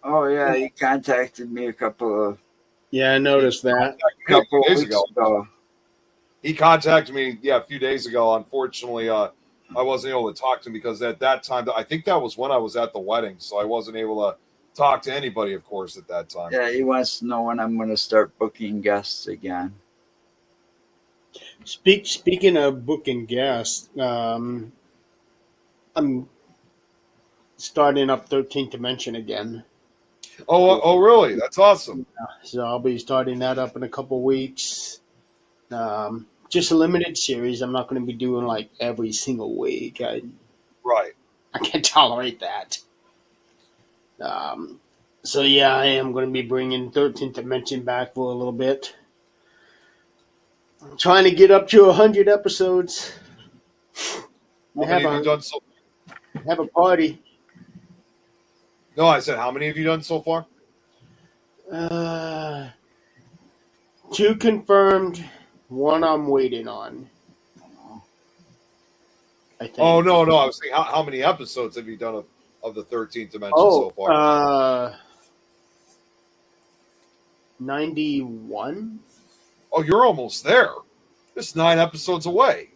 Oh, yeah, he contacted me a couple of... Yeah, I noticed that. A couple days ago. He contacted me, a few days ago. Unfortunately, I wasn't able to talk to him because at that time, I think that was when I was at the wedding, so I wasn't able to talk to anybody, of course, at that time. Yeah, he wants to know when I'm going to start booking guests again. Speaking of booking guests, I'm starting up 13th Dimension again. Oh, really? That's awesome. So I'll be starting that up in a couple weeks. Just a limited series. I'm not going to be doing like every single week. Right. I can't tolerate that. So yeah, I am going to be bringing 13th Dimension back for a little bit. I'm trying to get up to 100 episodes. How many have you done so? Have a party. No, I said, how many have you done so far? 2 confirmed. 1 I'm waiting on. I think. Oh, no. I was saying, how many episodes have you done of the 13th Dimension so far? 91. Oh, you're almost there. Just 9 episodes away.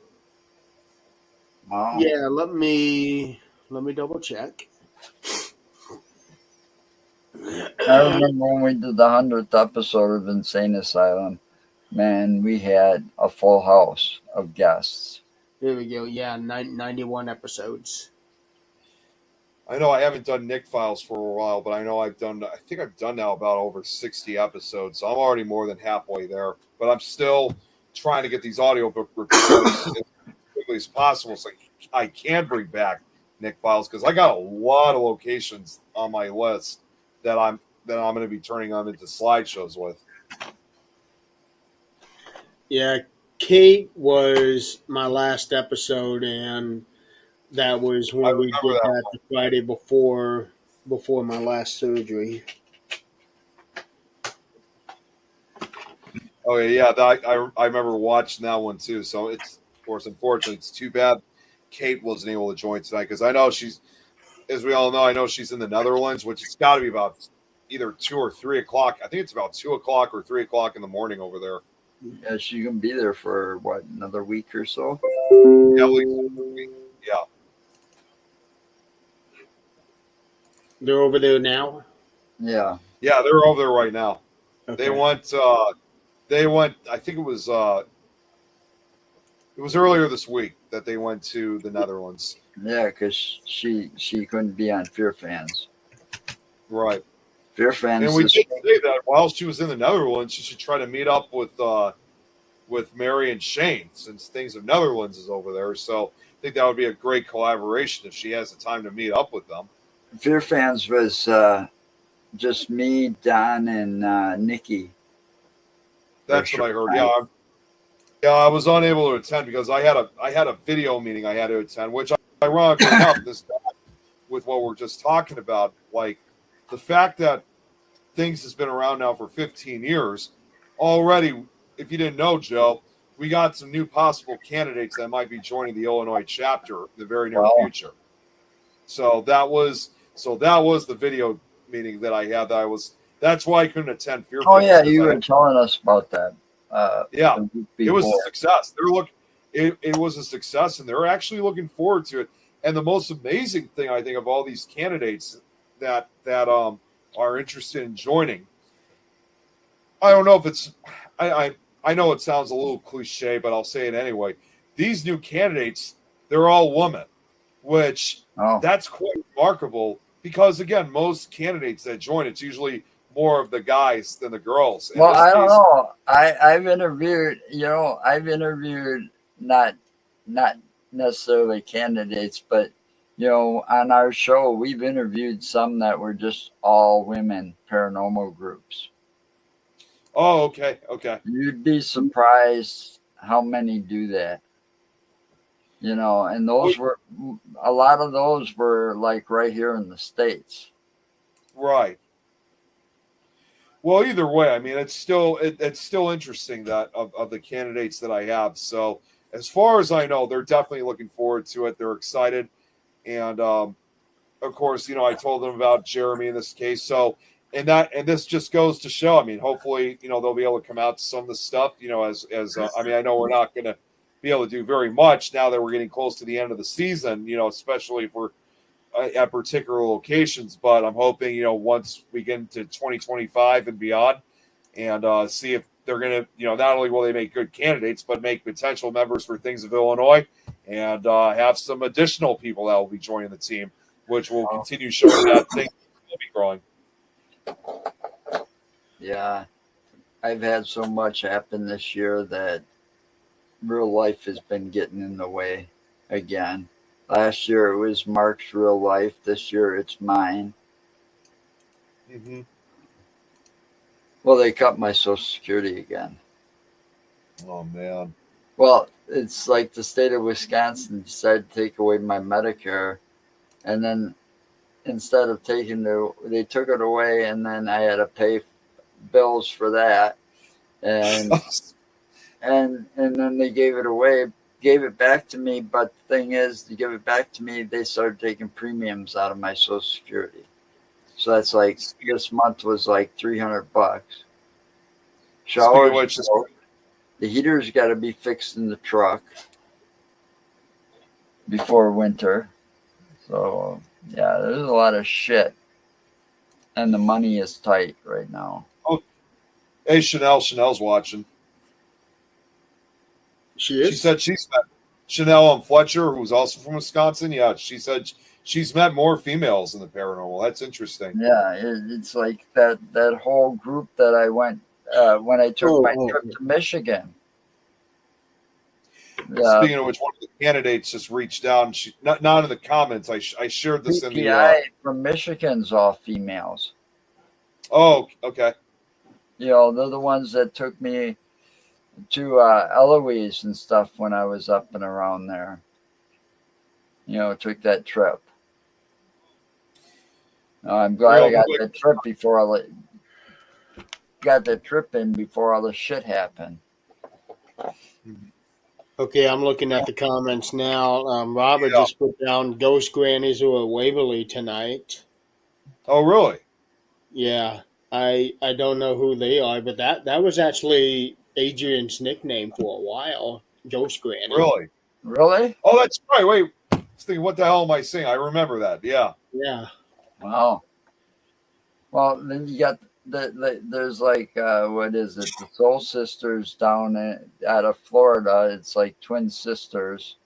Wow. Yeah, let me double check. I remember when we did the 100th episode of Insane Asylum. Man, we had a full house of guests. There we go. Yeah, 91 episodes. I know I haven't done Nick Files for a while, but I think I've done now about over 60 episodes. So I'm already more than halfway there. But I'm still trying to get these audiobook recordings as quickly as possible so I can bring back Nick Files, because I got a lot of locations on my list that I'm going to be turning them into slideshows with. Yeah, Kate was my last episode, and that was when we did that the Friday before my last surgery. Oh yeah, I remember watching that one too. So Of course, unfortunately, it's too bad Kate wasn't able to join tonight because I know she's, as we all know, I know she's in the Netherlands, which it's got to be about either 2 or 3 o'clock. I think it's about 2 o'clock or 3 o'clock in the morning over there. Yeah, she can be there for what, another week or so? Yeah, at least a week. Yeah. They're over there now. Yeah. Yeah, they're over there right now. Okay. They went. I think it was earlier this week that they went to the Netherlands. Yeah, because she couldn't be on Fear Fans. Right. Fear Fans. And we did say that while she was in the Netherlands, she should try to meet up with Mary and Shane, since Things of Netherlands is over there. So I think that would be a great collaboration if she has the time to meet up with them. Fear Fans was just me, Don, and Nikki. That's what I heard. Yeah, I was unable to attend because I had a video meeting I had to attend, which ironically enough, this with what we're just talking about, like the fact that Things has been around now for 15 years already. If you didn't know, Joe, we got some new possible candidates that might be joining the Illinois chapter in the very near future. So that was the video meeting that I had. That's why I couldn't attend Fear. Oh yeah, you were telling us about that. Yeah, it was a success. It was a success, and they're actually looking forward to it. And the most amazing thing I think of all these candidates that are interested in joining, I don't know if it's I know it sounds a little cliche, but I'll say it anyway. These new candidates, they're all women, which that's quite remarkable because again, most candidates that join, it's usually more of the guys than the girls. Well, I don't know. I've interviewed, not necessarily candidates, but on our show, we've interviewed some that were just all women paranormal groups. Oh, okay. You'd be surprised how many do that. And those were, a lot of those were like right here in the States. Right. Well, either way, I mean, it's still interesting that of the candidates that I have. So as far as I know, they're definitely looking forward to it. They're excited. And of course, I told them about Jeremy in this case. So, and this just goes to show, I mean, hopefully, they'll be able to come out to some of the stuff, I mean, I know we're not going to be able to do very much now that we're getting close to the end of the season, especially if we're at particular locations, but I'm hoping, once we get into 2025 and beyond and see if they're going to, not only will they make good candidates, but make potential members for Things of Illinois and have some additional people that will be joining the team, which will continue showing that things will be growing. Yeah. I've had so much happen this year that real life has been getting in the way again. Last year it was Mark's real life. This year it's mine. Mm-hmm. Well, they cut my Social Security again. Oh, man. Well, it's like the state of Wisconsin decided to take away my Medicare. And then instead of they took it away, and then I had to pay bills for that. And and then they gave it back to me. But the thing is, to give it back to me, they started taking premiums out of my Social Security. So that's like, this month was like $300. Showers, the heater's got to be fixed in the truck before winter. So yeah, there's a lot of shit, and the money is tight right now. Oh, hey, Chanel's watching. She is? She said she's met Chanel Fletcher, who's also from Wisconsin. Yeah, she said she's met more females in the paranormal. That's interesting. Yeah, it's like that whole group that I went when I took my trip to Michigan. Speaking of which, one of the candidates just reached out, and she not in the comments. I shared this in the PI from Michigan's all females. Oh, okay. They're the ones that took me to Eloise and stuff when I was up and around there. Took that trip. I'm glad I got that trip before got that trip in before all the shit happened. Okay, I'm looking at the comments now. Robert Yeah. just put down Ghost Grannies were at Waverly tonight. Oh, really? Yeah, I don't know who they are, but that was actually Adrian's nickname for a while, Ghost Granny. Really? Really? Oh, that's right. Wait, I was thinking, what the hell am I saying? I remember that. Yeah. Yeah. Wow. Well, then you got there's like what is it? The Soul Sisters down out of Florida. It's like twin sisters.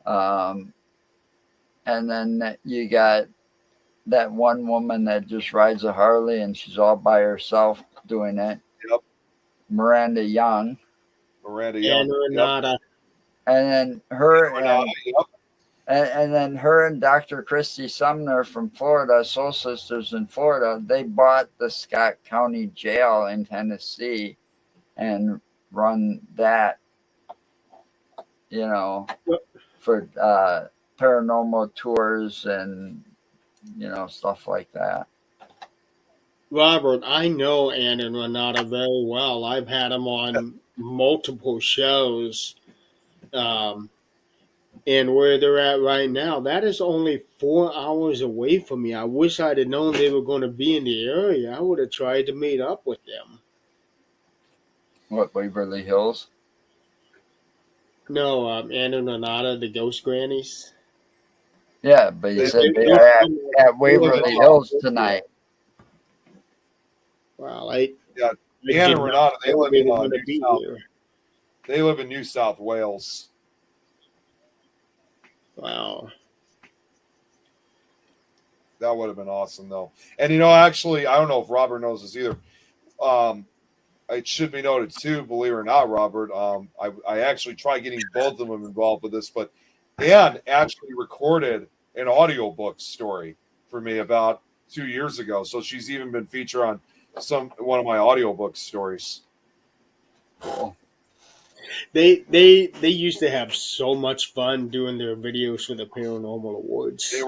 Um, and then you got that one woman that just rides a Harley and she's all by herself doing it. Yep. Miranda Young. Miranda And Young. Yep. Renata. And then her Renata, yep. and then her and Dr. Christy Sumner from Florida, Soul Sisters in Florida, they bought the Scott County Jail in Tennessee and run that, you know, for paranormal tours and, you know, stuff like that. Robert, I know Ann and Renata very well. I've had them on multiple shows. And where they're at right now, that is only 4 hours away from me. I wish I'd have known they were going to be in the area. I would have tried to meet up with them. What, Waverly Hills? No, Ann and Renata, the Ghost Grannies. Yeah, but you said they they're are from- at Waverly Hills tonight. Wow, Yeah, I Ann did and not Renata, they know live they in were going to be South. here. They live in New South Wales. Wow. That would have been awesome, though. And you know, actually, I don't know if Robert knows this either. It should be noted too, believe it or not, Robert. I actually tried getting both of them involved with this, but Ann actually recorded an audiobook story for me about 2 years ago. So she's even been featured on one of my audiobook stories. Cool. They used to have so much fun doing their videos for the Paranormal Awards. They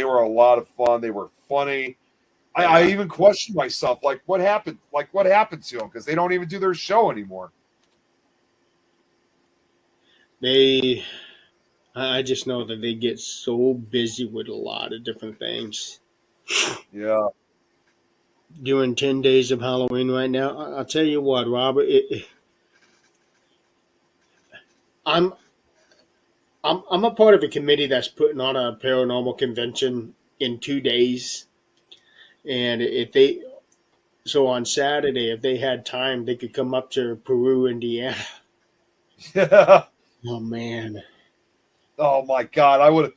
were a lot of fun. They were funny. I even questioned myself, like what happened to them, because they don't even do their show anymore. I just know that they get so busy with a lot of different things. Yeah. Doing 10 days of Halloween right now. I'll tell you what, Robert. I'm a part of a committee that's putting on a paranormal convention in 2 days, and so on Saturday, if they had time, they could come up to Peru, Indiana. Yeah. Oh man. Oh my God, I would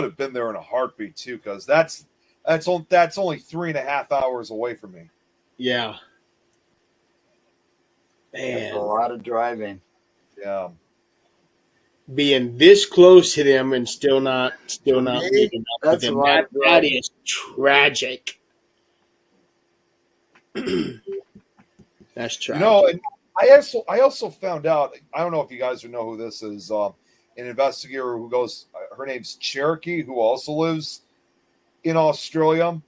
have been there in a heartbeat too, because that's only 3.5 hours away from me. Yeah. That's a Man. lot of driving. Yeah. Being this close to them and still not me, meeting up with that's a them. lot of That driving. is tragic. That's tragic. You know, and I also found out. I don't know if you guys know who this is. An investigator who goes. Her name's Cherokee, who also lives in Australia.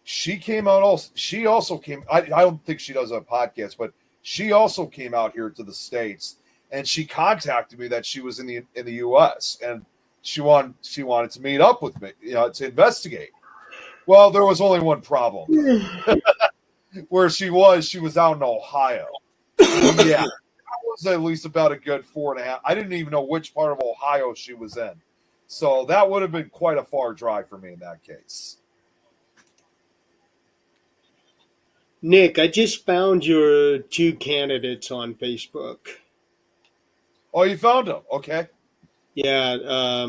She came out. She also came. I don't think she does a podcast, but she also came out here to the States, and she contacted me that she was in the U.S. and she wanted to meet up with me, to investigate. Well, there was only one problem. Where she was out in Ohio. Yeah, that was at least about a good 4.5. I didn't even know which part of Ohio she was in. So that would have been quite a far drive for me in that case. Nick, I just found your 2 candidates on Facebook. Oh, you found them? Okay. Yeah,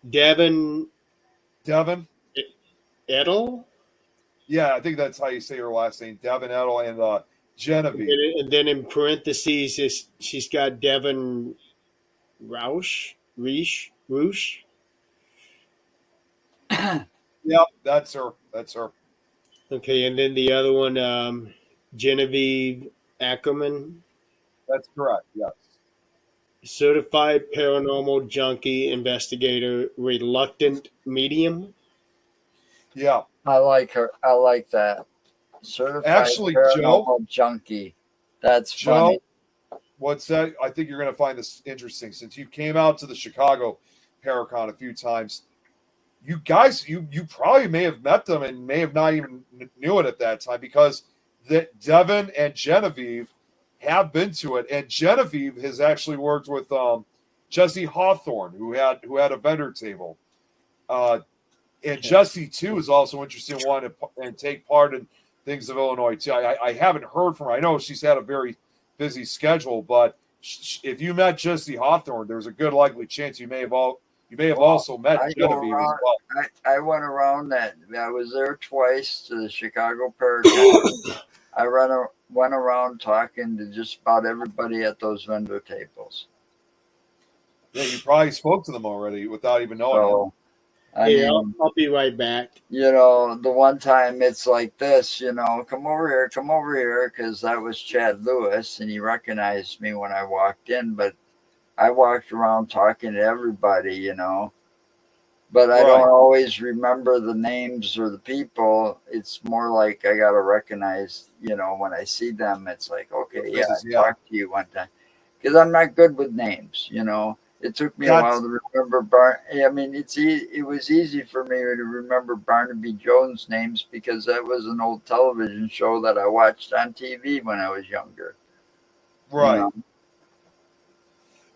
Devin Edel, Yeah, I think that's how you say her last name. Devin Edel and Genevieve. and then in parentheses, she's got Devin Rausch. Yep, that's her. Okay, and then the other one, Genevieve Ackerman, That's correct. Yes. certified paranormal junkie investigator, reluctant medium. Yeah. I like her. I like that. Certified Actually, paranormal junkie. That's Joe, funny. what's that? I think you're going to find this interesting since you came out to the Chicago Paracon a few times. You guys, you probably may have met them and may have not even knew it at that time because that Devin and Genevieve have been to it, and Genevieve has actually worked with Jesse Hawthorne, who had a vendor table, and Jesse too is also interested in wanting to take part in things of Illinois too. I haven't heard from her. I know she's had a very busy schedule, but if you met Jesse Hawthorne, there's a good likely chance you may have also met Genevieve as well. I went around that. I was there twice to the Chicago Paracon. I went around talking to just about everybody at those vendor tables. Yeah, you probably spoke to them already without even knowing. So, I Yeah, mean, I'll be right back. you know, the one time it's like this, you know, come over here, because that was Chad Lewis, and he recognized me when I walked in, but I walked around talking to everybody, you know. But I don't always remember the names or the people. It's more like I got to recognize, you know, when I see them, it's like, okay, yeah, I talked to you one time. Because I'm not good with names, you know. It took me a while to remember I mean, it was easy for me to remember Barnaby Jones' names because that was an old television show that I watched on TV when I was younger. Right. You know?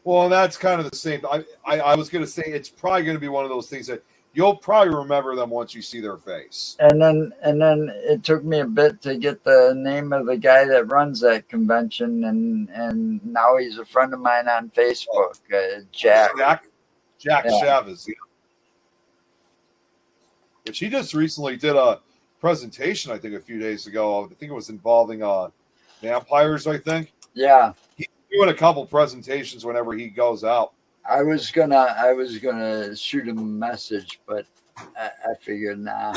Well, and that's kind of the same. I was going to say it's probably going to be one of those things that you'll probably remember them once you see their face. And then it took me a bit to get the name of the guy that runs that convention, and now he's a friend of mine on Facebook, Jack. Jack Chavez, yeah. Which he just recently did a presentation, I think, a few days ago. I think it was involving vampires, I think. Yeah. He's doing a couple presentations whenever he goes out. I was gonna shoot him a message, but I figured nah.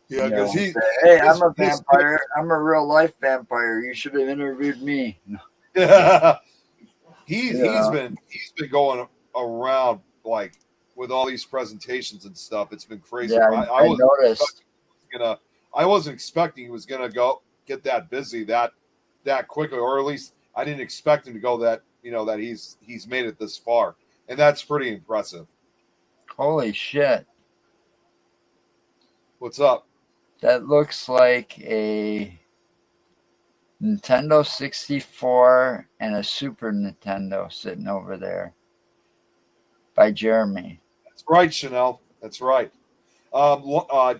Yeah, because hey, I'm a vampire. I'm a real life vampire. You should have interviewed me. Yeah. He's been going around like with all these presentations and stuff. It's been crazy. Yeah, I noticed. I wasn't expecting he was gonna go get that busy that quickly, or at least I didn't expect him to go that. You know that he's made it this far, and that's pretty impressive. Holy shit! What's up? That looks like a Nintendo 64 and a Super Nintendo sitting over there by Jeremy. That's right, Chanel. That's right.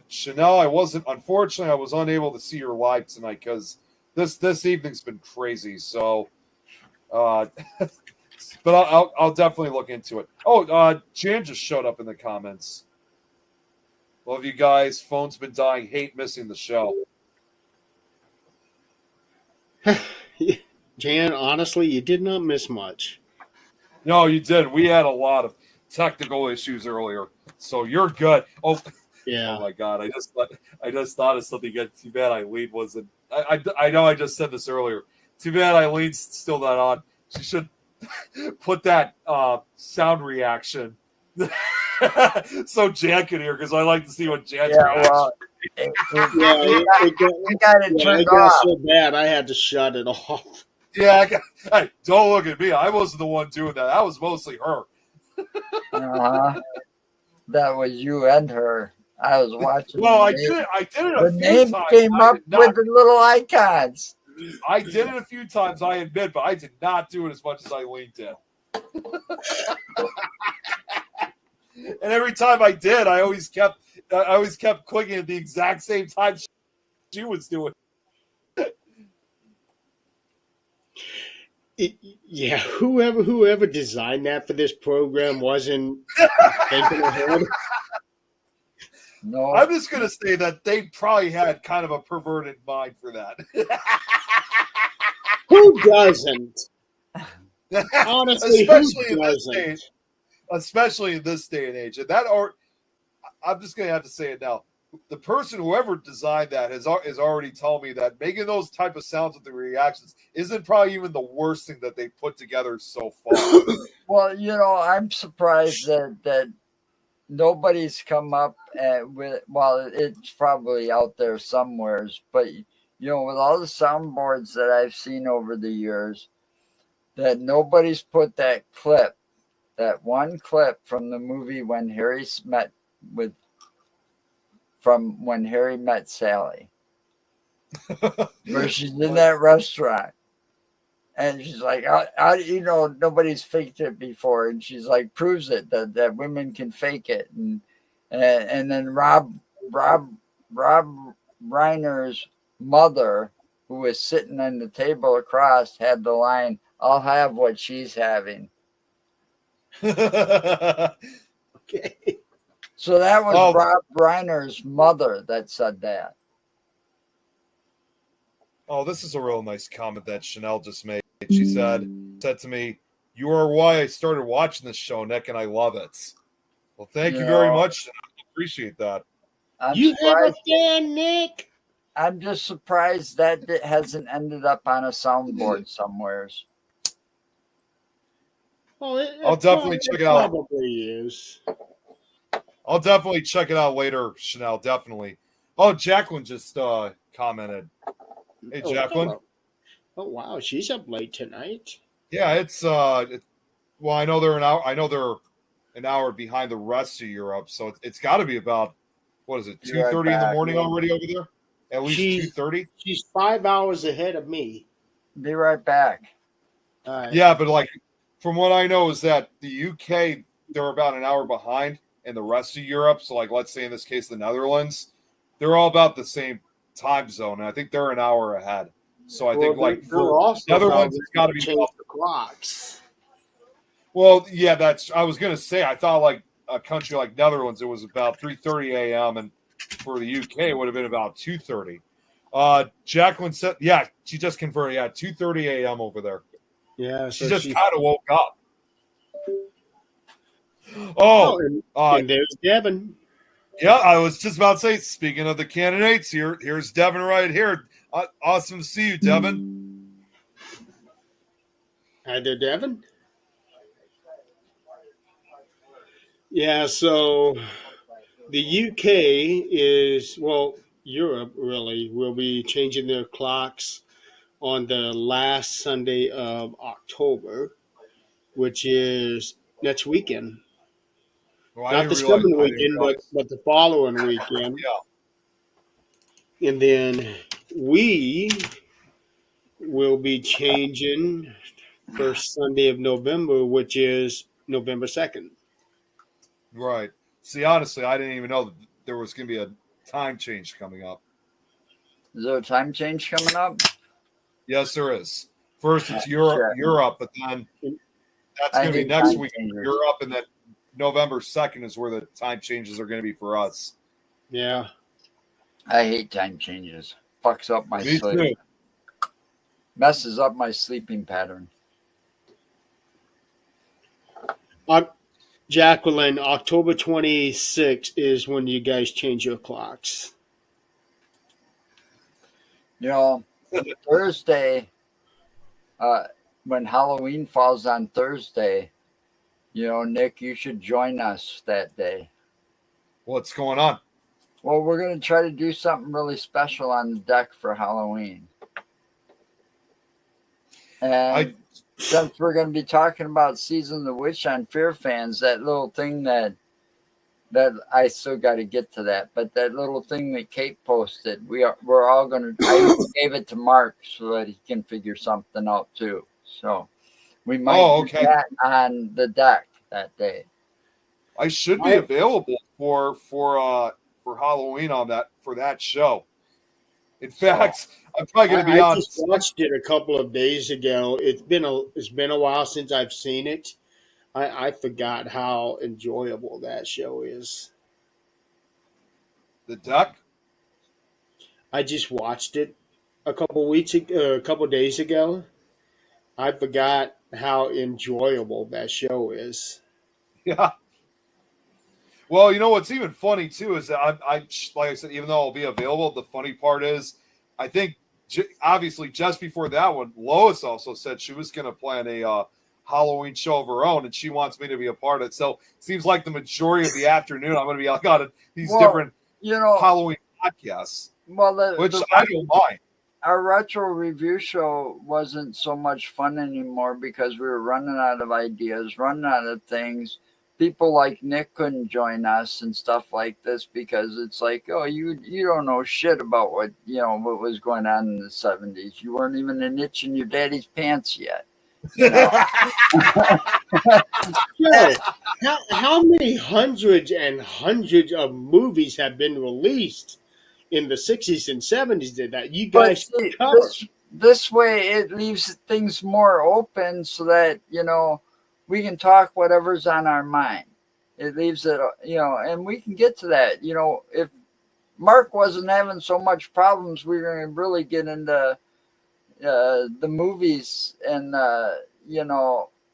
Chanel, I was unable to see your live tonight because this evening's been crazy. So. But I'll definitely look into it. Oh, Jan just showed up in the comments. Love you guys. Phone's been dying. Hate missing the show. Jan, honestly, you did not miss much. No, you did. We had a lot of technical issues earlier, so you're good. Oh, yeah. Oh my God! I just thought of something. Too bad Eileen wasn't. I know I just said this earlier. Too bad Eileen's still not on. She should put that sound reaction so Jan can hear, because I like to see what Jan's reaction. Well, it got it turned off. So bad I had to shut it off. Yeah, hey, don't look at me. I wasn't the one doing that. That was mostly her. That was you and her. I was watching. Well, I did it. The name came up with the little icons. I did it a few times, I admit, but I did not do it as much as Eileen did. And every time I did, I always kept clicking at the exact same time she was doing. Yeah, whoever designed that for this program wasn't thinking ahead. No, I'm just gonna say that they probably had kind of a perverted mind for that. Who doesn't? Honestly, especially in this day and age. And I'm just gonna have to say it now. The person, whoever designed that, has already told me that making those type of sounds with the reactions isn't probably even the worst thing that they've put together so far. Well, you know, I'm surprised that nobody's come up with. Well, it's probably out there somewheres, but you know, with all the soundboards that I've seen over the years, that nobody's put that clip, that one clip from the movie when Harry met Sally, where she's in that restaurant. And she's like, nobody's faked it before. And she's like, proves it that women can fake it. And then Rob Reiner's mother, who was sitting on the table across, had the line, "I'll have what she's having." Okay. So that was Rob Reiner's mother that said that. Oh, this is a real nice comment that Chanel just made. She said to me, "You are why I started watching this show, Nick, and I love it." Well, thank you very much. I appreciate that. You have a fan, Nick? I'm just surprised that it hasn't ended up on a soundboard somewheres. Oh, I'll definitely check it out. Probably is. I'll definitely check it out later, Chanel. Definitely. Oh, Jacqueline just commented. Hey, Jacqueline. Oh wow, she's up late tonight. Yeah, it's well, I know they're an hour. I know they're an hour behind the rest of Europe, so it's got to be about, what is it, 2:30 in the morning already over there? At least 2:30. She's 5 hours ahead of me. Be right back. All right. Yeah, but like from what I know is that the UK, they're about an hour behind, and the rest of Europe, so like let's say in this case the Netherlands, they're all about the same time zone, and I think they're an hour ahead. So I think like for Netherlands, it's got to be change the clocks. Well, yeah, I was gonna say I thought like a country like Netherlands, it was about 3:30 a.m. and for the UK it would have been about 2:30. Jacqueline said, yeah, she just converted. Yeah, 2:30 a.m. over there. Yeah, she just kind of woke up. Oh, and there's Devin. Yeah, I was just about to say. Speaking of the candidates, here's Devin right here. Awesome to see you, Devin. Hi there, Devin. Yeah, so the UK Europe really will be changing their clocks on the last Sunday of October, which is next weekend. Well, not this coming weekend, but the following weekend. Yeah. And then we will be changing first Sunday of November, which is November 2nd. Right. See, honestly, I didn't even know that there was going to be a time change coming up. Is there a time change coming up? Yes, there is. First, it's Europe, but then that's going to be next week in Europe, and then November 2nd is where the time changes are going to be for us. Yeah. I hate time changes. Fucks up my sleep. Too. Messes up my sleeping pattern. Jacqueline, October 26th is when you guys change your clocks. You know, Thursday, when Halloween falls on Thursday, you know, Nick, you should join us that day. What's going on? Well, we're going to try to do something really special on the deck for Halloween. And since we're going to be talking about Season of the Witch on Fear Fans, that little thing that I still got to get to that, but that little thing that Kate posted, we're all going to, I gave it to Mark so that he can figure something out too. So we might do that on the deck that day. I should be available for Halloween for that show. In fact, I'm probably going to be on. I just watched it a couple of days ago. It's been a while since I've seen it. I forgot how enjoyable that show is. The Duck? I just watched it a couple days ago. I forgot how enjoyable that show is. Yeah. Well, you know what's even funny too is that I like I said, even though I'll be available, the funny part is, I think obviously just before that one, Lois also said she was going to plan a Halloween show of her own, and she wants me to be a part of it. So it seems like the majority of the afternoon I'm going to be like on these different Halloween podcasts, which I don't mind. our retro review show wasn't so much fun anymore because we were running out of ideas, running out of things. People like Nick couldn't join us and stuff like this because it's like, oh, you don't know shit about what was going on in the 70s. You weren't even an itch in your daddy's pants yet. You know? Joe, how many hundreds and hundreds of movies have been released in the 60s and 70s that you But guys see, cover? this way it leaves things more open so that, we can talk whatever's on our mind. It leaves it, and we can get to that. If Mark wasn't having so much problems, we were going to really get into the movies and,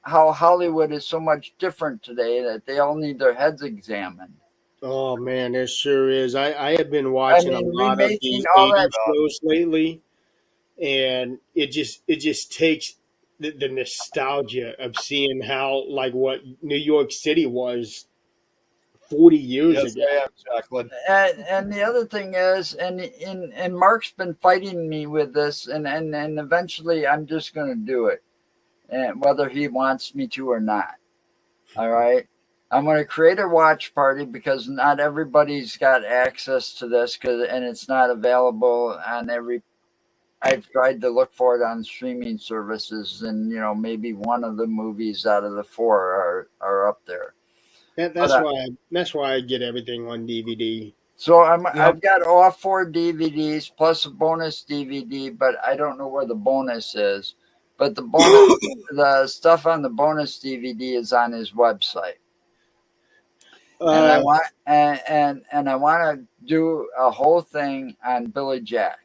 how Hollywood is so much different today that they all need their heads examined. Oh man, there sure is. I have been watching a lot of Remaking the all that 80s shows lately, and it just takes the nostalgia of seeing how like what New York City was 40 years Yes, ago. I am, Jacqueline. And the other thing is, and Mark's been fighting me with this, and eventually I'm just going to do it, and whether he wants me to or not. All right. I'm going to create a watch party because not everybody's got access to this, and it's not available on every. I've tried to look for it on streaming services, and maybe one of the movies out of the four are up there. That's why I get everything on DVD. So Yep. I've got all 4 DVDs plus a bonus DVD, but I don't know where the bonus is. But the bonus, the stuff on the bonus DVD is on his website. And I want and I want to do a whole thing on Billy Jack.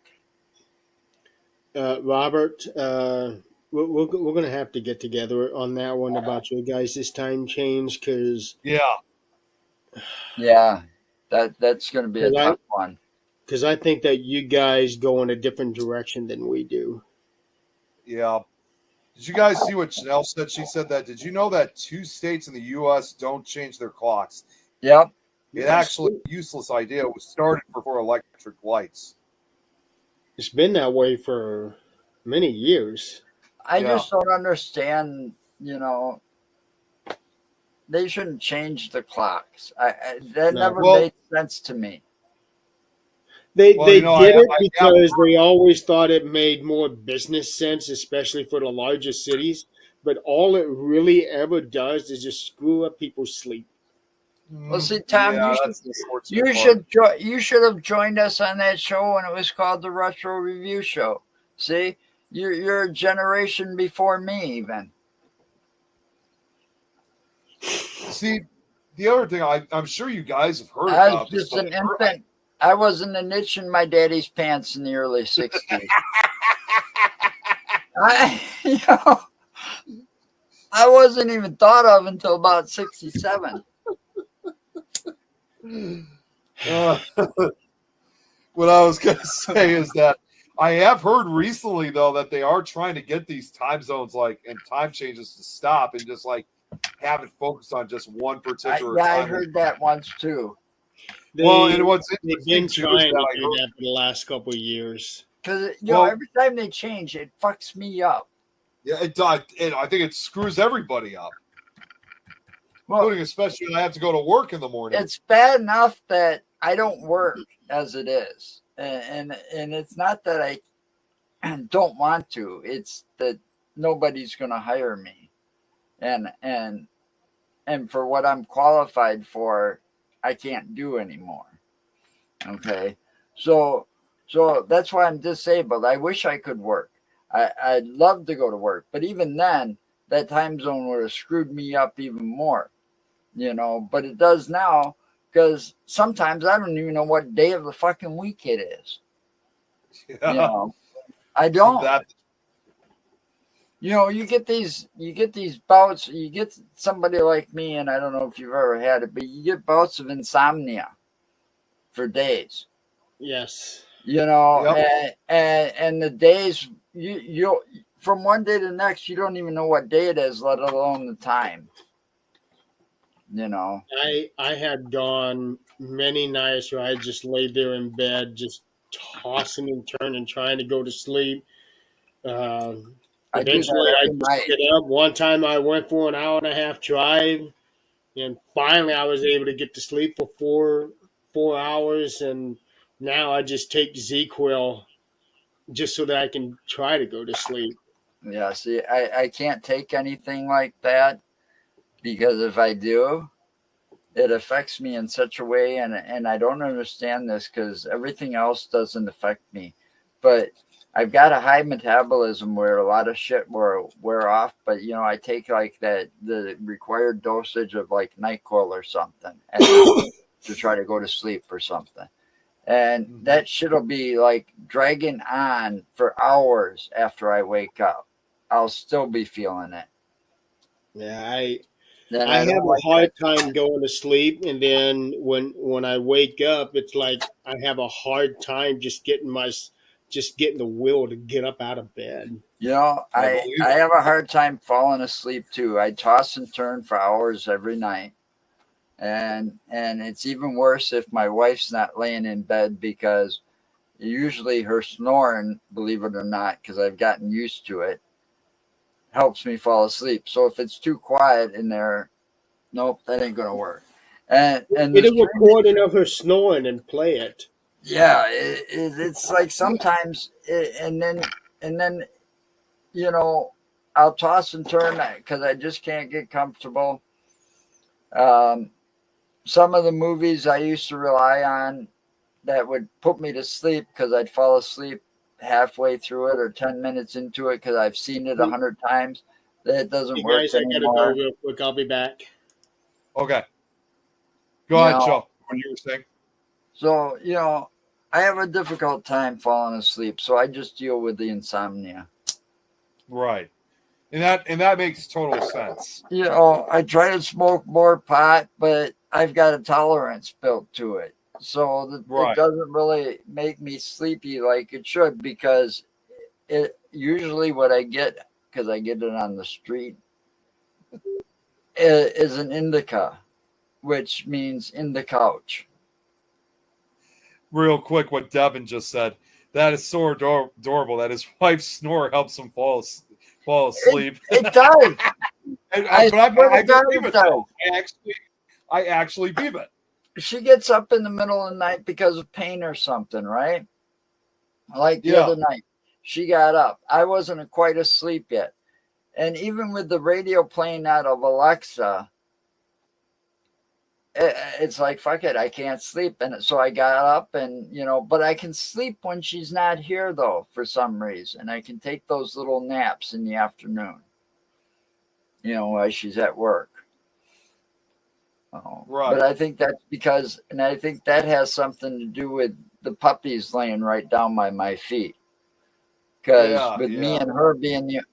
Robert, we're going to have to get together on that one about your guys' time change because Yeah. Yeah, that's going to be a Well, tough one. I think that you guys go in a different direction than we do. Yeah. Did you guys see what Chanel said? She said that. Did you know that 2 states in the U.S. don't change their clocks? Yep. It actually a useless idea. It was started for electric lights. It's been that way for many years. I Yeah. just don't understand. They shouldn't change the clocks. That No. never Well- made sense to me. They Well, they you know, did I- it I- because they always thought it made more business sense, especially for the larger cities. But all it really ever does is just screw up people's sleep. Well, see, Tom, Yeah, you should that's the unfortunate part. you should have joined us on that show when it was called the Retro Review Show. See, you're a generation before me, even. See, the other thing I'm sure you guys have heard I was about this. just an infant. I wasn't an itch in my daddy's pants in the early '60s. I wasn't even thought of until about '67. What I was going to say is that I have heard recently, though, that they are trying to get these time zones and time changes to stop and just have it focused on just one particular time. I heard that once too. And what's They've interesting been too trying is to that I do heard, that for the last couple of years. Because Well- every time they change, it fucks me up. yeah, it does. And I think it screws everybody up, Well, including especially when I have to go to work in the morning. it's bad enough that I don't work as it is, and it's not that I don't want to. It's that nobody's going to hire me, and for what I'm qualified for, I can't do anymore. Okay, so that's why I'm disabled. I wish I could work. I'd love to go to work, but even then, that time zone would have screwed me up even more. But it does now because sometimes I don't even know what day of the fucking week it is. I don't. You get these bouts. You get somebody like me, and I don't know if you've ever had it, but you get bouts of insomnia for days. Yes. Yep. And the days you from one day to the next, you don't even know what day it is, let alone the time. I had gone many nights where I just laid there in bed, just tossing and turning, trying to go to sleep. I do Eventually, that I every just night. get up. One time, I went for an hour and a half drive, and finally, I was able to get to sleep for 4 hours. And now I just take ZQL just so that I can try to go to sleep. Yeah, see, I can't take anything like that because if I do, it affects me in such a way, and I don't understand this because everything else doesn't affect me. But I've got a high metabolism where a lot of shit wear off, but you know, I take like the required dosage of like NyQuil or something and to try to go to sleep or something. And that shit'll be like dragging on for hours after I wake up. I'll still be feeling it. Yeah, Then I I have don't a like hard that. time going to sleep, and then when I wake up, it's like I have a hard time just getting the will to get up out of bed. You know, I I believe it. have a hard time falling asleep too. I toss and turn for hours every night. And it's even worse if my wife's not laying in bed because usually her snoring, believe it or not, because I've gotten used to it, helps me fall asleep. So if it's too quiet in there, nope, that ain't gonna work. And Get the a streaming, recording of her snoring and play it. yeah, it's like sometimes, and then you know, I'll toss and turn because I just can't get comfortable. Um, some of the movies I used to rely on that would put me to sleep because I'd fall asleep halfway through it or 10 minutes into it because I've seen it 100 times. That doesn't Hey work guys, I gotta go anymore. real quick. I'll be back. Okay. Go You ahead, know, Joe. What you were saying? so, you know, I have a difficult time falling asleep. So I just deal with the insomnia. Right. And that makes total sense. You know, I try to smoke more pot, but I've got a tolerance built to it. So it Right. doesn't really make me sleepy like it should because it usually what I get, because I get it on the street, is an indica, which means in the couch. Real quick, what Devin just said. That is so adorable that his wife's snore helps him fall asleep. It does. And, I but swear I to God, believe it it does. though. I actually believe it. She gets up in the middle of the night because of pain or something, right? Like the Yeah. other night, she got up. I wasn't quite asleep yet. And even with the radio playing out of Alexa, it's like, fuck it, I can't sleep. And so I got up and, you know, but I can sleep when she's not here, though, for some reason. I can take those little naps in the afternoon, you know, while she's at work. Oh, Right. but I think that's because, and I think that has something to do with the puppies laying right down by my feet. Because with me and her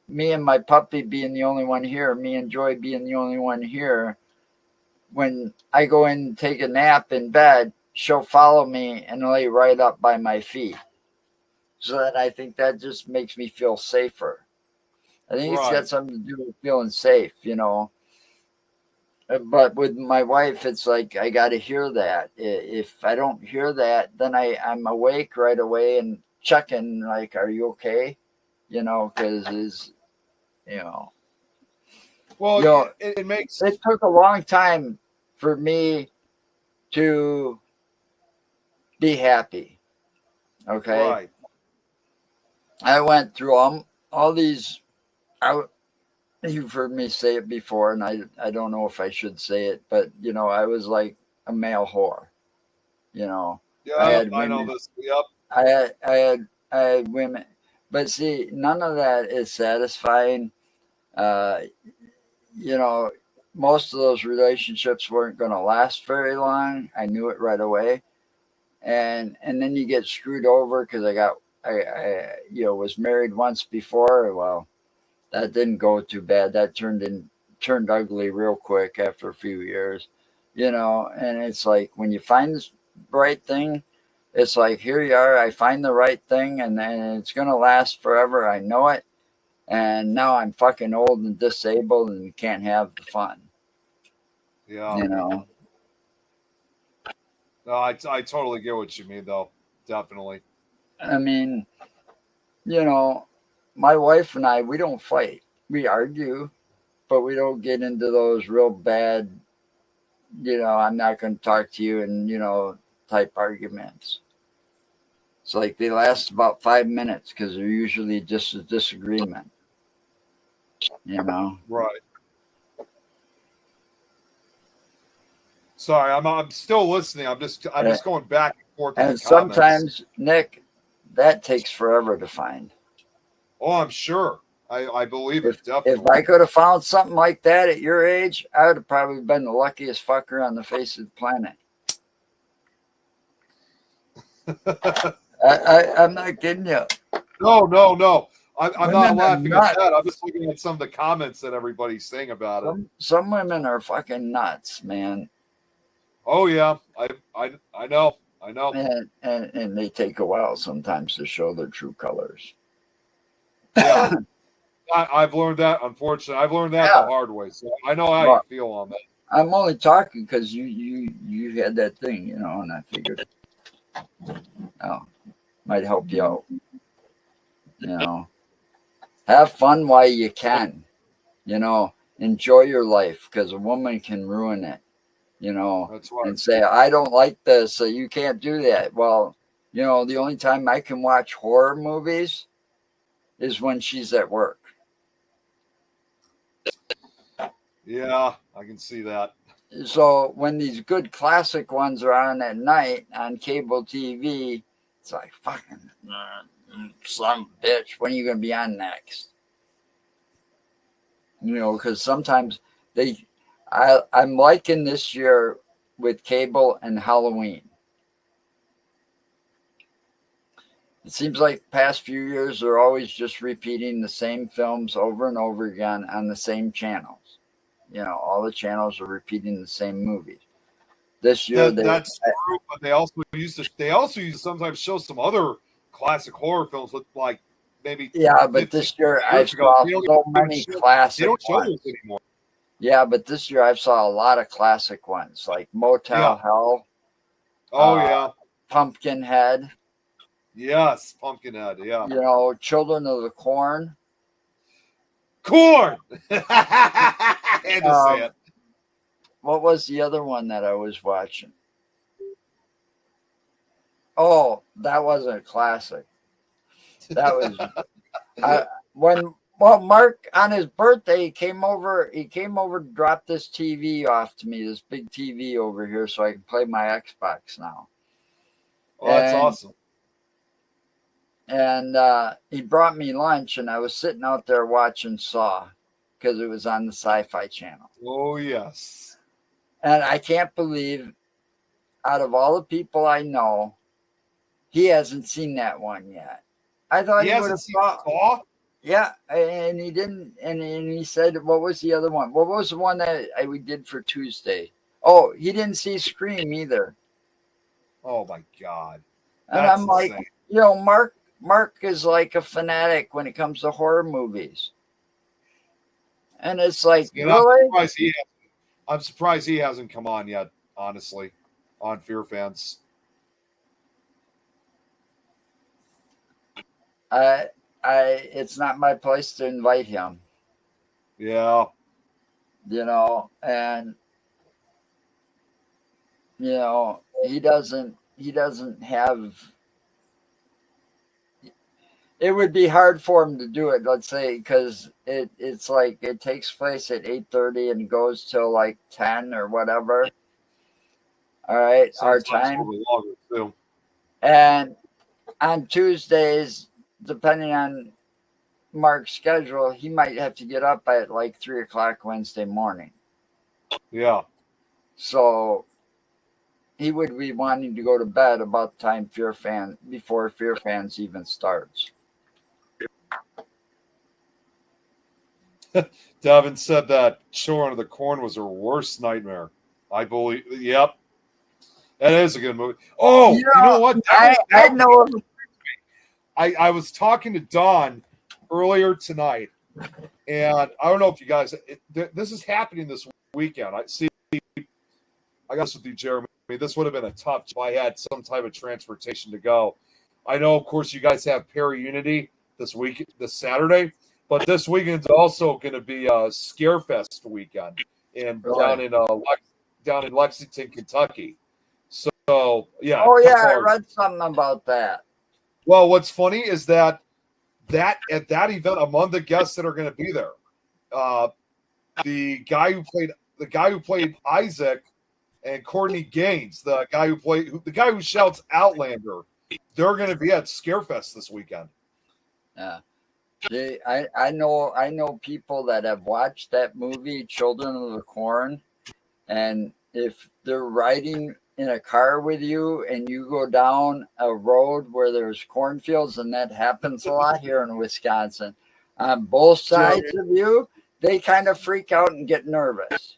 me and my puppy being the only one here, me and Joy being the only one here, when I go in and take a nap in bed, she'll follow me and lay right up by my feet. So that I think that just makes me feel safer. I think it's got Right. something to do with feeling safe, you know. But with my wife, it's like I got to hear that. If I don't hear that, then I'm awake right away and checking, like, are you okay? You know, because you know, Well, you know, it makes it took a long time for me to be happy. Okay, right. I went through all these. You've heard me say it before, and I don't know if I should say it, but you know, I was like a male whore. You know, I Yeah, had I know women. this. Yep. I had women, but see, none of that is satisfying. Uh, you know, most of those relationships weren't going to last very long. I knew it right away, and then you get screwed over because I you know was married once before. Well, that didn't go too bad. That turned ugly real quick after a few years, you know. And it's like when you find this right thing, it's like here you are. I find the right thing, and then it's gonna last forever. I know it. And now I'm fucking old and disabled and can't have the fun, Yeah. you know. No, I totally get what you mean, though. Definitely. I mean, you know, my wife and I, we don't fight. We argue, but we don't get into those real bad, I'm not going to talk to you and, type arguments. It's like they last about 5 minutes because they're usually just a disagreement, Right. Sorry, I'm still listening. I'm just going back and forth. And sometimes, Nick, that takes forever to find. Oh, I'm sure. I believe it, definitely. If I could have found something like that at your age, I would have probably been the luckiest fucker on the face of the planet. I'm not kidding you. No. I'm Women not are laughing nuts. at that. I'm just looking at some of the comments that everybody's saying about it. Some women are fucking nuts, man. Oh yeah, I know. And they take a while sometimes to show their true colors. Yeah. I've learned that. Unfortunately, I've learned that the hard way. So I know how you feel on that. I'm only talking because you had that thing, and I figured, might help you out. Have fun while you can. Enjoy your life because a woman can ruin it. That's right. And say, I don't like this, so you can't do that. Well, the only time I can watch horror movies is when she's at work. Yeah, I can see that. So when these good classic ones are on at night on cable TV, it's like, fucking son of a bitch, when are you going to be on next? Because sometimes I'm liking this year with cable and Halloween. It seems like the past few years they're always just repeating the same films over and over again on the same channels. All the channels are repeating the same movies. This year that's true, but they also used to sometimes show some other classic horror films with like maybe but this year I saw so many classic They don't show ones those anymore. Yeah, but this year I saw a lot of classic ones like Motel Hell. Oh yeah. Pumpkinhead. Yes, Pumpkinhead. Yeah. Children of the Corn. Corn. I had to say it. What was the other one that I was watching? Oh, that wasn't a classic. That was Mark on his birthday he came over to drop this TV off to me, this big TV over here, so I can play my Xbox now. Oh, that's awesome. And he brought me lunch, and I was sitting out there watching Saw because it was on the Sci-Fi Channel. Oh, yes. And I can't believe, out of all the people I know, he hasn't seen that one yet. I thought he would have Saw. Yeah, and he didn't. And he said, "What was the other one? What was the one that we did for Tuesday?" Oh, he didn't see Scream either. Oh my God! And I'm like, Mark is like a fanatic when it comes to horror movies. And it's like, really? I'm surprised he hasn't come on yet, honestly, on Fear Fans. It's not my place to invite him. Yeah. And he doesn't have. It would be hard for him to do it, let's say, because it's like it takes place at 8:30 and goes till like 10 or whatever. All right, our time. And on Tuesdays, depending on Mark's schedule, he might have to get up at like 3:00 Wednesday morning. Yeah. So he would be wanting to go to bed about the time before Fear Fans even starts. Devin said that Children of the Corn was her worst nightmare. I believe. Yep. That is a good movie. Oh, you know what? I know. I was talking to Don earlier tonight, and I don't know if you guys. This is happening this weekend. I guess with you, Jeremy. This would have been a tough if I had some type of transportation to go. I know, of course, you guys have Perry Unity this Saturday, but this weekend's also going to be a Scarefest weekend Really? down in Lexington, Kentucky. So yeah. Oh yeah, I read something about that. Well, what's funny is that at that event, among the guests that are going to be there, the guy who played Isaac and Courtney Gaines, the guy who shouts Outlander, they're going to be at Scarefest this weekend. Yeah. I know people that have watched that movie, Children of the Corn, and if they're riding in a car with you and you go down a road where there's cornfields, and that happens a lot here in Wisconsin, on both sides of you, they kind of freak out and get nervous.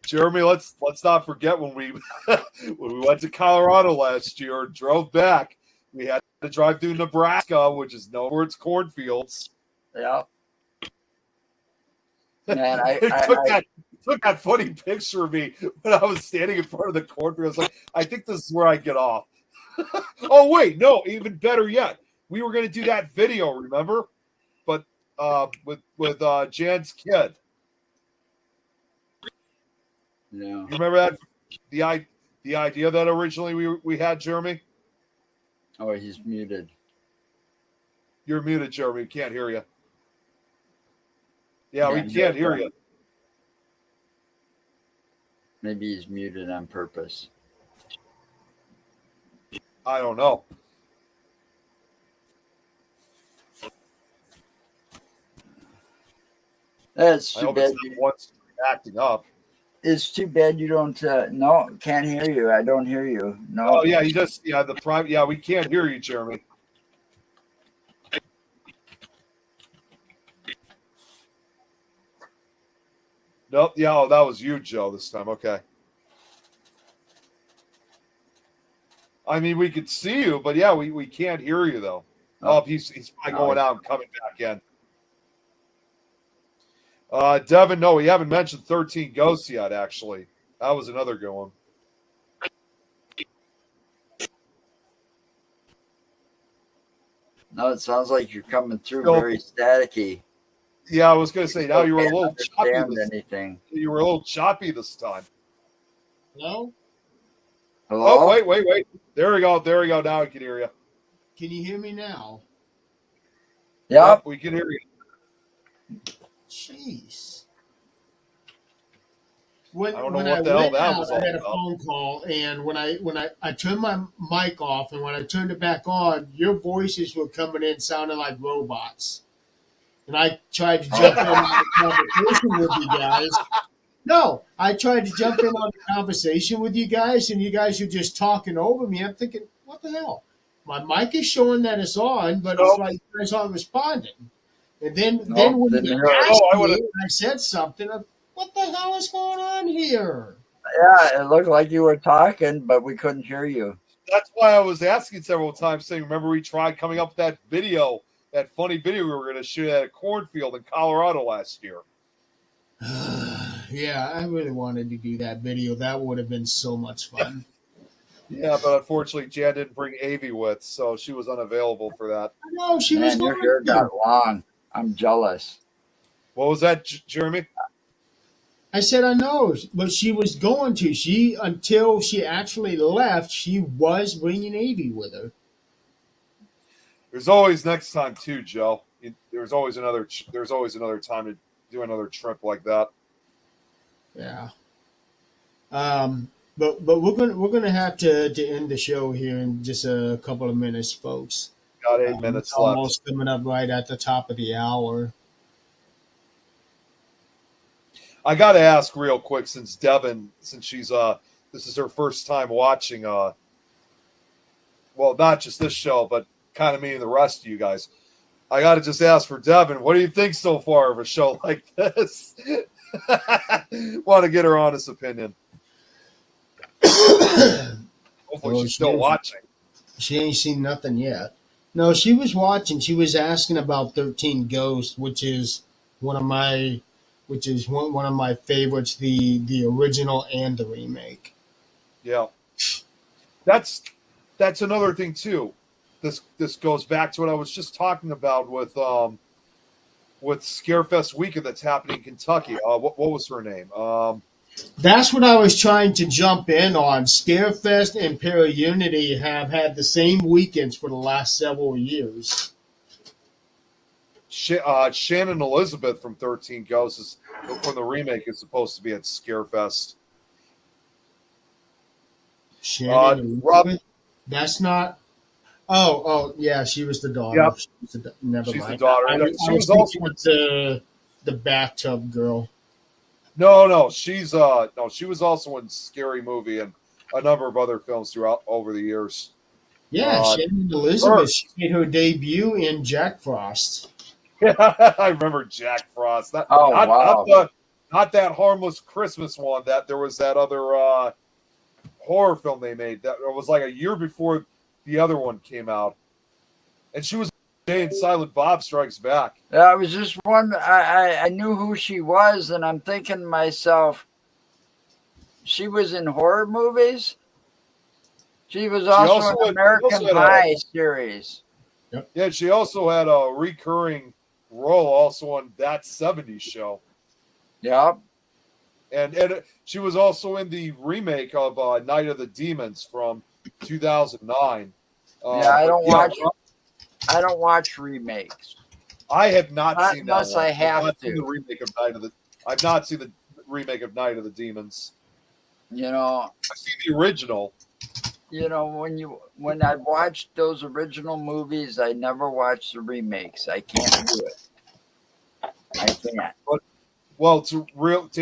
Jeremy, let's not forget when we went to Colorado last year and drove back. We had to drive through Nebraska, which is known for its cornfields. Yeah. Man, I took that funny picture of me when I was standing in front of the cornfield. I was like, I think this is where I get off. Oh, wait, no, even better yet. We were going to do that video, remember? But with Jan's kid. Yeah. You remember that? The idea that originally we had, Jeremy? Oh, he's muted. You're muted, Jeremy. We can't hear you. Yeah, we can't hear you. Maybe he's muted on purpose. I don't know. That's I too hope bad. it's not once acting up. It's too bad you don't. No, can't hear you. I don't hear you. No. Oh yeah, the private. Yeah, we can't hear you, Jeremy. Nope. Yeah, oh, that was you, Joe. This time, okay. I mean, we could see you, but yeah, we can't hear you though. Oh, he's probably going out and coming back in. Devin, no, we haven't mentioned 13 Ghosts yet, actually. That was another good one. No, it sounds like you're coming through very staticky. Yeah, I was going to say, now you were a little choppy. You were a little choppy this time. Hello? Hello? Oh, wait. There we go. Now I can hear you. Can you hear me now? Yep. We can hear you. Jeez. I don't know what the hell that was all I had a about. phone call, and when I turned my mic off, and when I turned it back on, your voices were coming in sounding like robots. And I tried to jump in on the conversation with you guys. No, I tried to jump in on the conversation with you guys, and you guys are just talking over me. I'm thinking, what the hell? My mic is showing that it's on, but it's like you guys aren't responding. And then when you asked me, and I said something, what the hell is going on here? Yeah, it looked like you were talking, but we couldn't hear you. That's why I was asking several times, saying, remember we tried coming up with that video, that funny video we were going to shoot at a cornfield in Colorado last year. Yeah, I really wanted to do that video. That would have been so much fun. Yeah, but unfortunately, Jan didn't bring Avi with, so she was unavailable for that. No, she was your hair got long. I'm jealous. What was that, Jeremy? I said, I know, but she was going to. Until she actually left, she was bringing Avi with her. There's always next time too, Joe. There's always another time to do another trip like that. Yeah. But we're gonna have to end the show here in just a couple of minutes, folks. Got 8 minutes it's left. Almost coming up right at the top of the hour. I got to ask real quick, since Devin, she's this is her first time watching well, not just this show, but kind of me and the rest of you guys. I got to just ask for Devin, what do you think so far of a show like this? Want to get her honest opinion. Hopefully she's still watching. She ain't seen nothing yet. No, she was watching. She was asking about 13 Ghosts, which is one of my favorites, the original and the remake. Yeah. That's another thing too. this goes back to what I was just talking about with Scarefest weekend that's happening in Kentucky. What was her name? That's what I was trying to jump in on. Scarefest and Imperial Unity have had the same weekends for the last several years. Shannon Elizabeth from 13 Ghosts from the remake is supposed to be at Scarefest. Shannon Rob, Elizabeth? That's not. Oh, yeah, she was the daughter. Yep. Never She's mind. the daughter. I She was was also thinking with the bathtub girl. no, she was also in Scary Movie and a number of other films throughout over the years. Yeah, Shannon Elizabeth. She made her debut in Jack Frost. I remember Jack Frost. Not that harmless Christmas one. That there was that other horror film they made that was like a year before the other one came out, and she was in Silent Bob Strikes Back. I was just wondering. I knew who she was, and I'm thinking to myself, she was in horror movies. She was also in American Pie series. Yep. Yeah, she also had a recurring role also on That 70s Show. Yep. And she was also in the remake of Night of the Demons from 2009. I don't watch remakes. I have not seen that unless one. I have I've not to. seen the remake of I've not seen the remake of Night of the Demons. You know, I've seen the original. You know, when I watched those original movies, I never watched the remakes. I can't do it. I can't. Well, to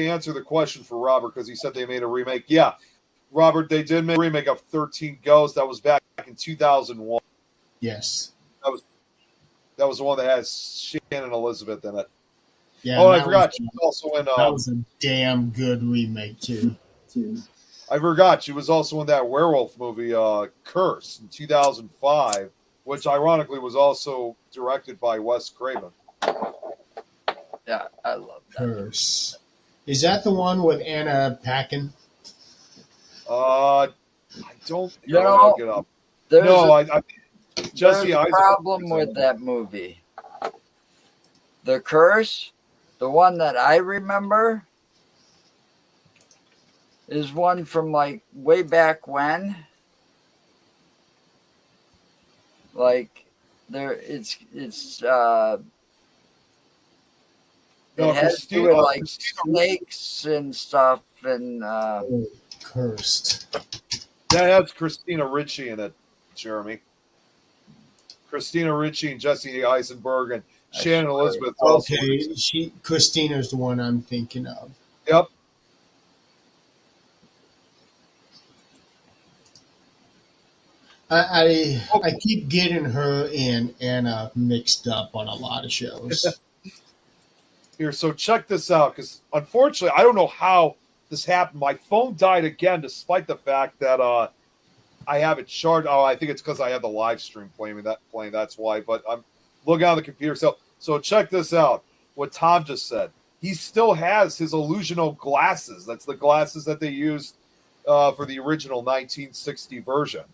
answer the question for Robert, because he said they made a remake. Yeah, Robert, they did make a remake of 13 Ghosts. That was back in 2001. Yes. That was the one that has Shannon Elizabeth in it. Yeah. Oh, I forgot. She was also in. That was a damn good remake too. I forgot. She was also in that werewolf movie, Curse, in 2005, which ironically was also directed by Wes Craven. Yeah, I love that. Curse. Is that the one with Anna Paquin? I don't. Look it up. Jesse there's a problem with that movie. The Curse, the one that I remember, is one from like way back when. Like it has to do with like snakes and stuff and Cursed. That has Christina Ricci in it, Jeremy. Christina Ricci and Jesse Eisenberg and Shannon Elizabeth. Okay, Christina's the one I'm thinking of. Yep. I keep getting her and Anna mixed up on a lot of shows. Here, so check this out, because unfortunately, I don't know how this happened. My phone died again, despite the fact that I have it charged. Oh, I think it's because I have the live stream playing. That's why. But I'm looking on the computer. So check this out. What Tom just said. He still has his Illusional glasses. That's the glasses that they used for the original 1960 version.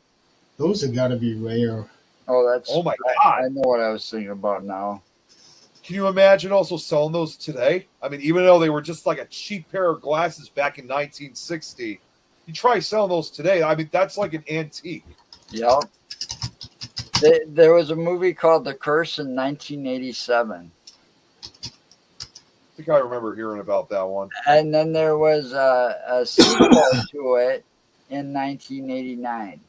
Those have got to be rare. Oh my God! I know what I was thinking about now. Can you imagine also selling those today? I mean, even though they were just like a cheap pair of glasses back in 1960, you try selling those today. I mean, that's like an antique. Yep. There was a movie called The Curse in 1987. I think I remember hearing about that one. And then there was a sequel to it in 1989.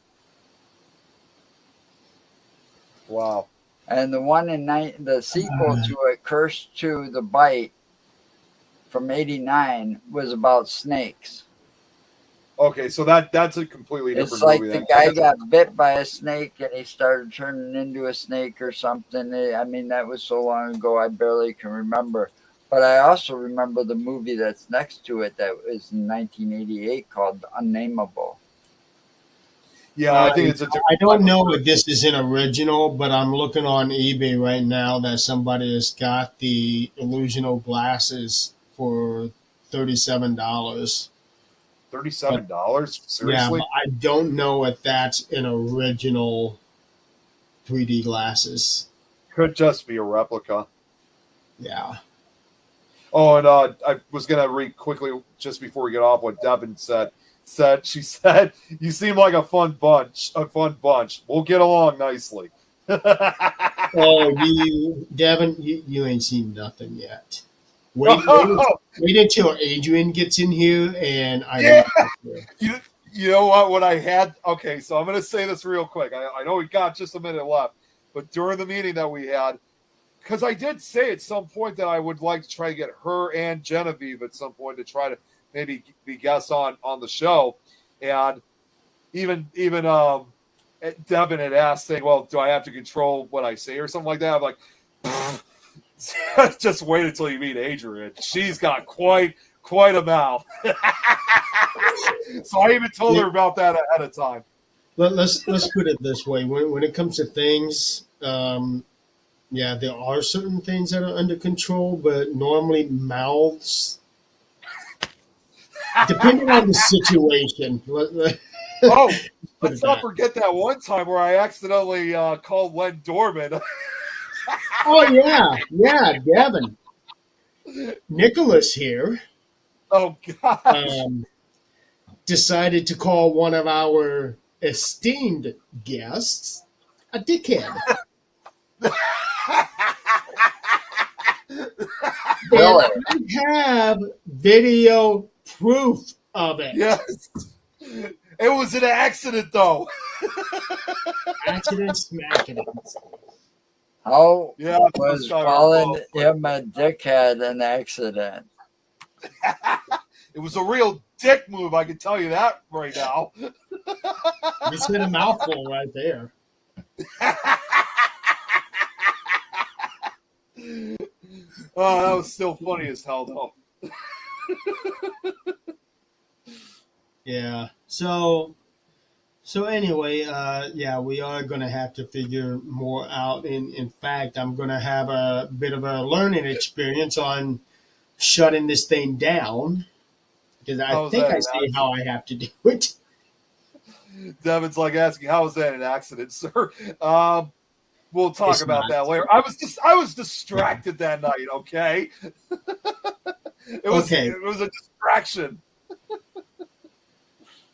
Wow. And the one the sequel to it, Curse to the Bite, from '89, was about snakes. Okay, so that's a completely different It's like movie. The guy got bit by a snake and he started turning into a snake or something. I mean, that was so long ago, I barely can remember. But I also remember the movie that's next to it that was in 1988 called Unnameable. Yeah, I think it's a. I don't know if this is an original, but I'm looking on eBay right now that somebody has got the Illusional glasses for $37. $37? Yeah, Seriously? but I don't know if that's an original 3D glasses. Could just be a replica. Yeah. Oh, and I was gonna read quickly just before we get off what Devin said. She said, "You seem like a fun bunch. We'll get along nicely." Oh, Devin, you ain't seen nothing yet. Wait until Adrian gets in here and I. Yeah. You know what? When I had so I'm gonna say this real quick. I know we got just a minute left, but during the meeting that we had, because I did say at some point that I would like to try to get her and Genevieve at some point to try to maybe be guests on the show, and even Devin had asked, saying, "Well, do I have to control what I say or something like that?" I'm like, just wait until you meet Adrian. She's got quite a mouth. So I even told her about that ahead of time. Let's put it this way: when it comes to things, yeah, there are certain things that are under control, but normally mouths, depending on the situation. Oh, let's not forget that one time where I accidentally called Len Dorman. Oh yeah, Devin. Nicholas here. Oh God. Decided to call one of our esteemed guests a dickhead. Really? And I have video proof of it. Yes. It was an accident, though. Accidents, accidents. How Yeah, was calling him a dickhead an accident? It was a real dick move, I can tell you that right now. You said a mouthful right there. Oh, that was still funny as hell, though. Yeah. So anyway, yeah, we are going to have to figure more out. In fact, I'm going to have a bit of a learning experience on shutting this thing down because I think I see how I have to do it. Devin's like asking, "How was that an accident, sir?" We'll talk It's about not. that later. I was distracted that night. Okay. It was a distraction.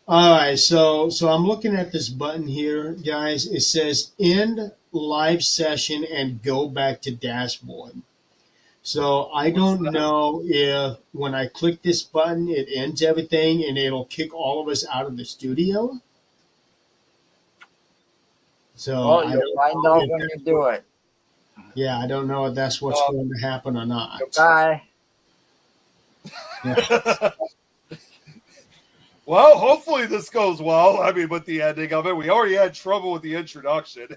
All right, so I'm looking at this button here, guys. It says end live session and go back to dashboard. So I don't know if when I click this button, it ends everything and it'll kick all of us out of the studio. So Well, you'll find out when you do it. Yeah, I don't know if that's what's going to happen or not. Bye. Yeah. Well, hopefully this goes well. I mean, with the ending of it, we already had trouble with the introduction.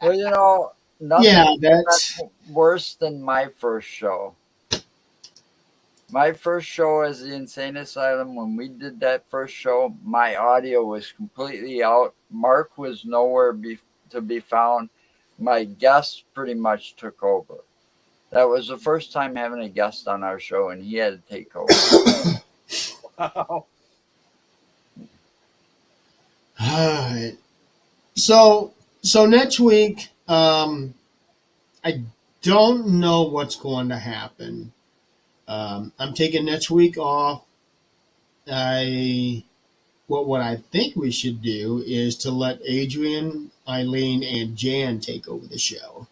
Well, you know, nothing Yeah, that's worse than my first show. My first show as the Insane Asylum, when we did that first show, my audio was completely out. Mark was nowhere to be found. My guest pretty much took over. That was the first time having a guest on our show, and he had to take over. all right. So next week, I don't know what's going to happen. I'm taking next week off. What I think we should do is to let Adrian, Eileen, and Jan take over the show.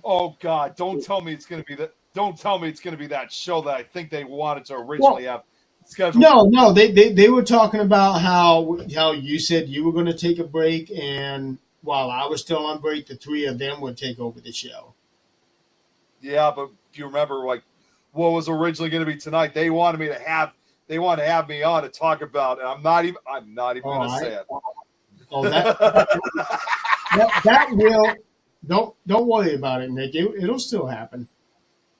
Oh God! Don't tell me it's going to be that. Don't tell me it's going to be that show that I think they wanted to originally have scheduled. No. They were talking about how you said you were going to take a break, and while I was still on break, the three of them would take over the show. Yeah, but if you remember, like what was originally going to be tonight, they wanted to have me on to talk about, and I'm not even going to say it. Oh, that will. Don't worry about it, Nick. It'll still happen.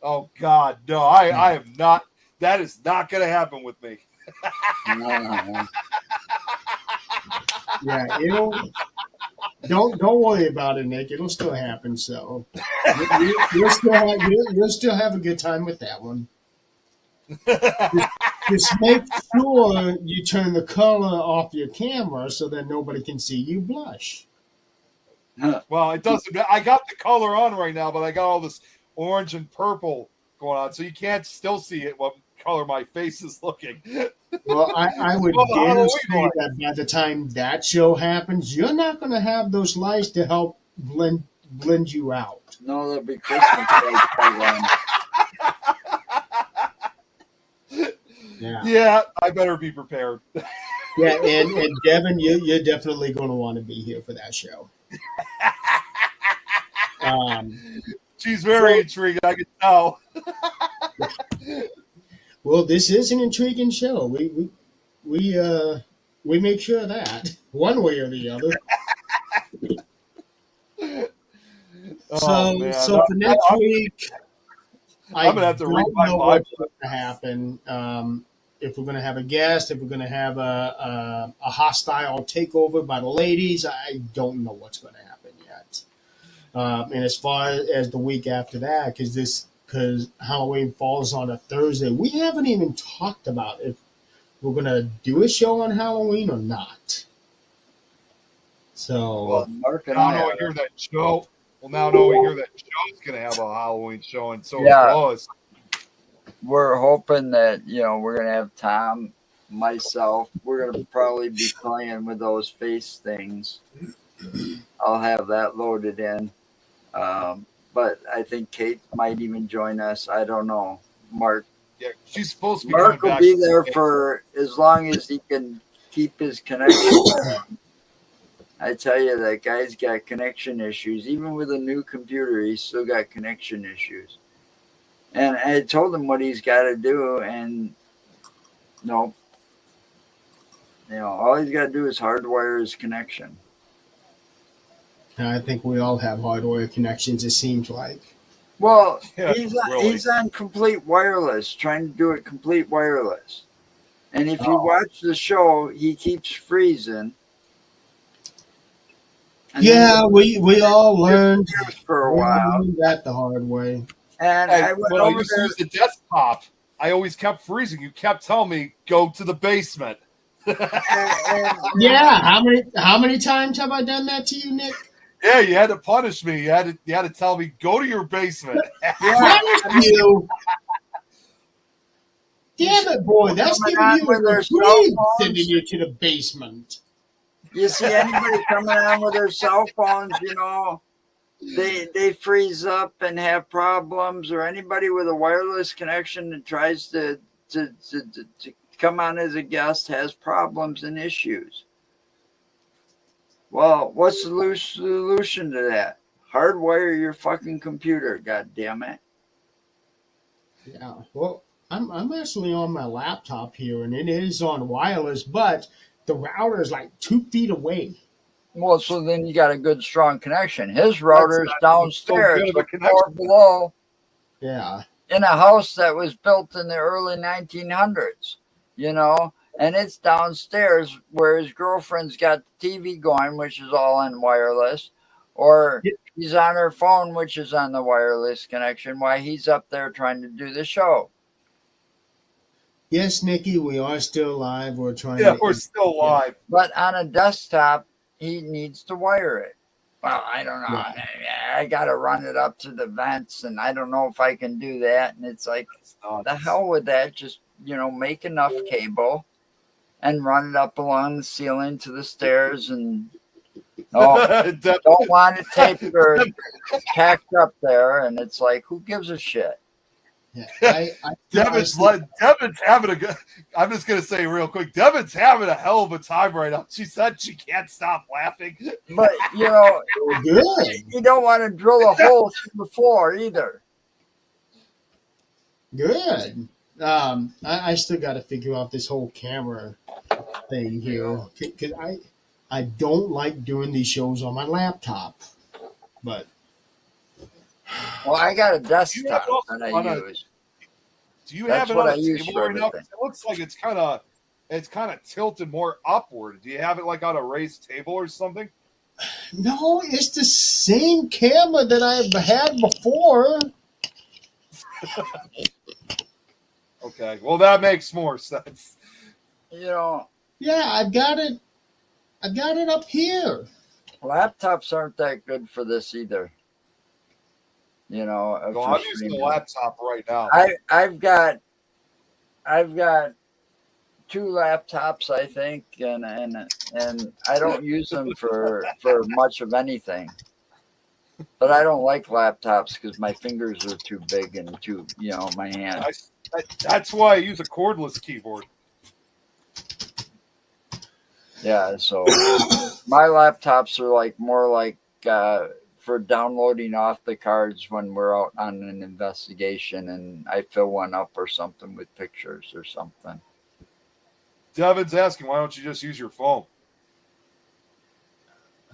Oh God, no! I am not. That is not going to happen with me. Yeah, it'll. Don't worry about it, Nick. It'll still happen. So you'll still have a good time with that one. Just make sure you turn the color off your camera so that nobody can see you blush. Well, it doesn't. I got the color on right now, but I got all this orange and purple going on, so you can't still see it. What color my face is looking? Well, I would Well, the dare Halloween say one. that by the time that show happens, you're not going to have those lights to help blend you out. No, there'll be Christmas lights by then. Yeah, Yeah, I better be prepared. yeah, and Devin, you're definitely going to want to be here for that show. She's very intrigued. I can tell. Well, this is an intriguing show. We make sure of that one way or the other. Oh, man. So for next week, I'm gonna have to read don't my know Bible. what's going to happen. If we're going to have a guest, if we're going to have a hostile takeover by the ladies, I don't know what's going to happen yet. And as far as the week after that, because Halloween falls on a Thursday, we haven't even talked about if we're going to do a show on Halloween or not. So, Well, Mark and Now I know we are. hear that show. Well, now know we hear that show's gonna have a Halloween show, and so Yeah. is Lois. We're hoping that we're gonna have Tom, myself. We're gonna probably be playing with those face things. I'll have that loaded in. But I think Kate might even join us. I don't know. Mark Yeah, she's supposed to be Mark coming will back. be there for as long as he can keep his connection. I tell you, that guy's got connection issues. Even with a new computer, he's still got connection issues. And I told him what he's got to do, and no. All he's got to do is hardwire his connection. I think we all have hardware connections, it seems like. Well, Yeah, really. he's on complete wireless, trying to do it complete wireless. And if you Oh. watch the show, he keeps freezing. And Yeah, then we all learned for a while. that the hard way. And Hey, I went when I over used to there. use the desktop, I always kept freezing. You kept telling me go to the basement. And Yeah, how many times have I done that to you, Nick? Yeah, you had to punish me. You had to tell me go to your basement. yeah, Punish you. Damn it, boy! That's Coming giving on you with a their reprieve, cell phones. sending you to the basement. you see anybody coming on with their cell phones, they freeze up and have problems, or anybody with a wireless connection that tries to come on as a guest has problems and issues. Well, what's the solution to that? Hardwire your fucking computer, god damn it. Yeah. Well, I'm actually on my laptop here, and it is on wireless, but the router is like 2 feet away. Well, so then you got a good strong connection. His router's not downstairs, so good of a the connection. floor below, Yeah. in a house that was built in the early 1900s, and it's downstairs where his girlfriend's got the TV going, which is all on wireless, or he's on her phone, which is on the wireless connection, while he's up there trying to do the show. Yes, Nikki, we are still live. We're trying Yeah, to. we're still live. But on a desktop, he needs to wire it. Well, I don't know. Yeah. I got to run it up to the vents, and I don't know if I can do that. And it's like, the hell with that. Just, make enough cable and run it up along the ceiling to the stairs. And don't want it taped or packed up there. And it's like, who gives a shit? Yeah. Devin's having a good. I'm just gonna say real quick. Devin's having a hell of a time right now. She said she can't stop laughing. But, Good. you don't want to drill a hole through the floor either. Good. I still got to figure out this whole camera thing here because I don't like doing these shows on my laptop, but Well, I got a desktop also that I wanna- use. Do you That's have it what on I a use table for right now? everything. It looks like it's kind of tilted more upward. Do you have it like on a raised table or something? no, it's the same camera that I've had before. Okay, well that makes more sense. Yeah, I've got it up here. laptops aren't that good for this either. You know, No, for I'm using a streaming. laptop right now. I've got 2 laptops, I think, and I don't use them for much of anything. But I don't like laptops because my fingers are too big and too, you know, my hand. That's why I use a cordless keyboard. Yeah, so my laptops are like more like for downloading off the cards when we're out on an investigation and I fill one up or something with pictures or something. Devin's asking, why don't you just use your phone?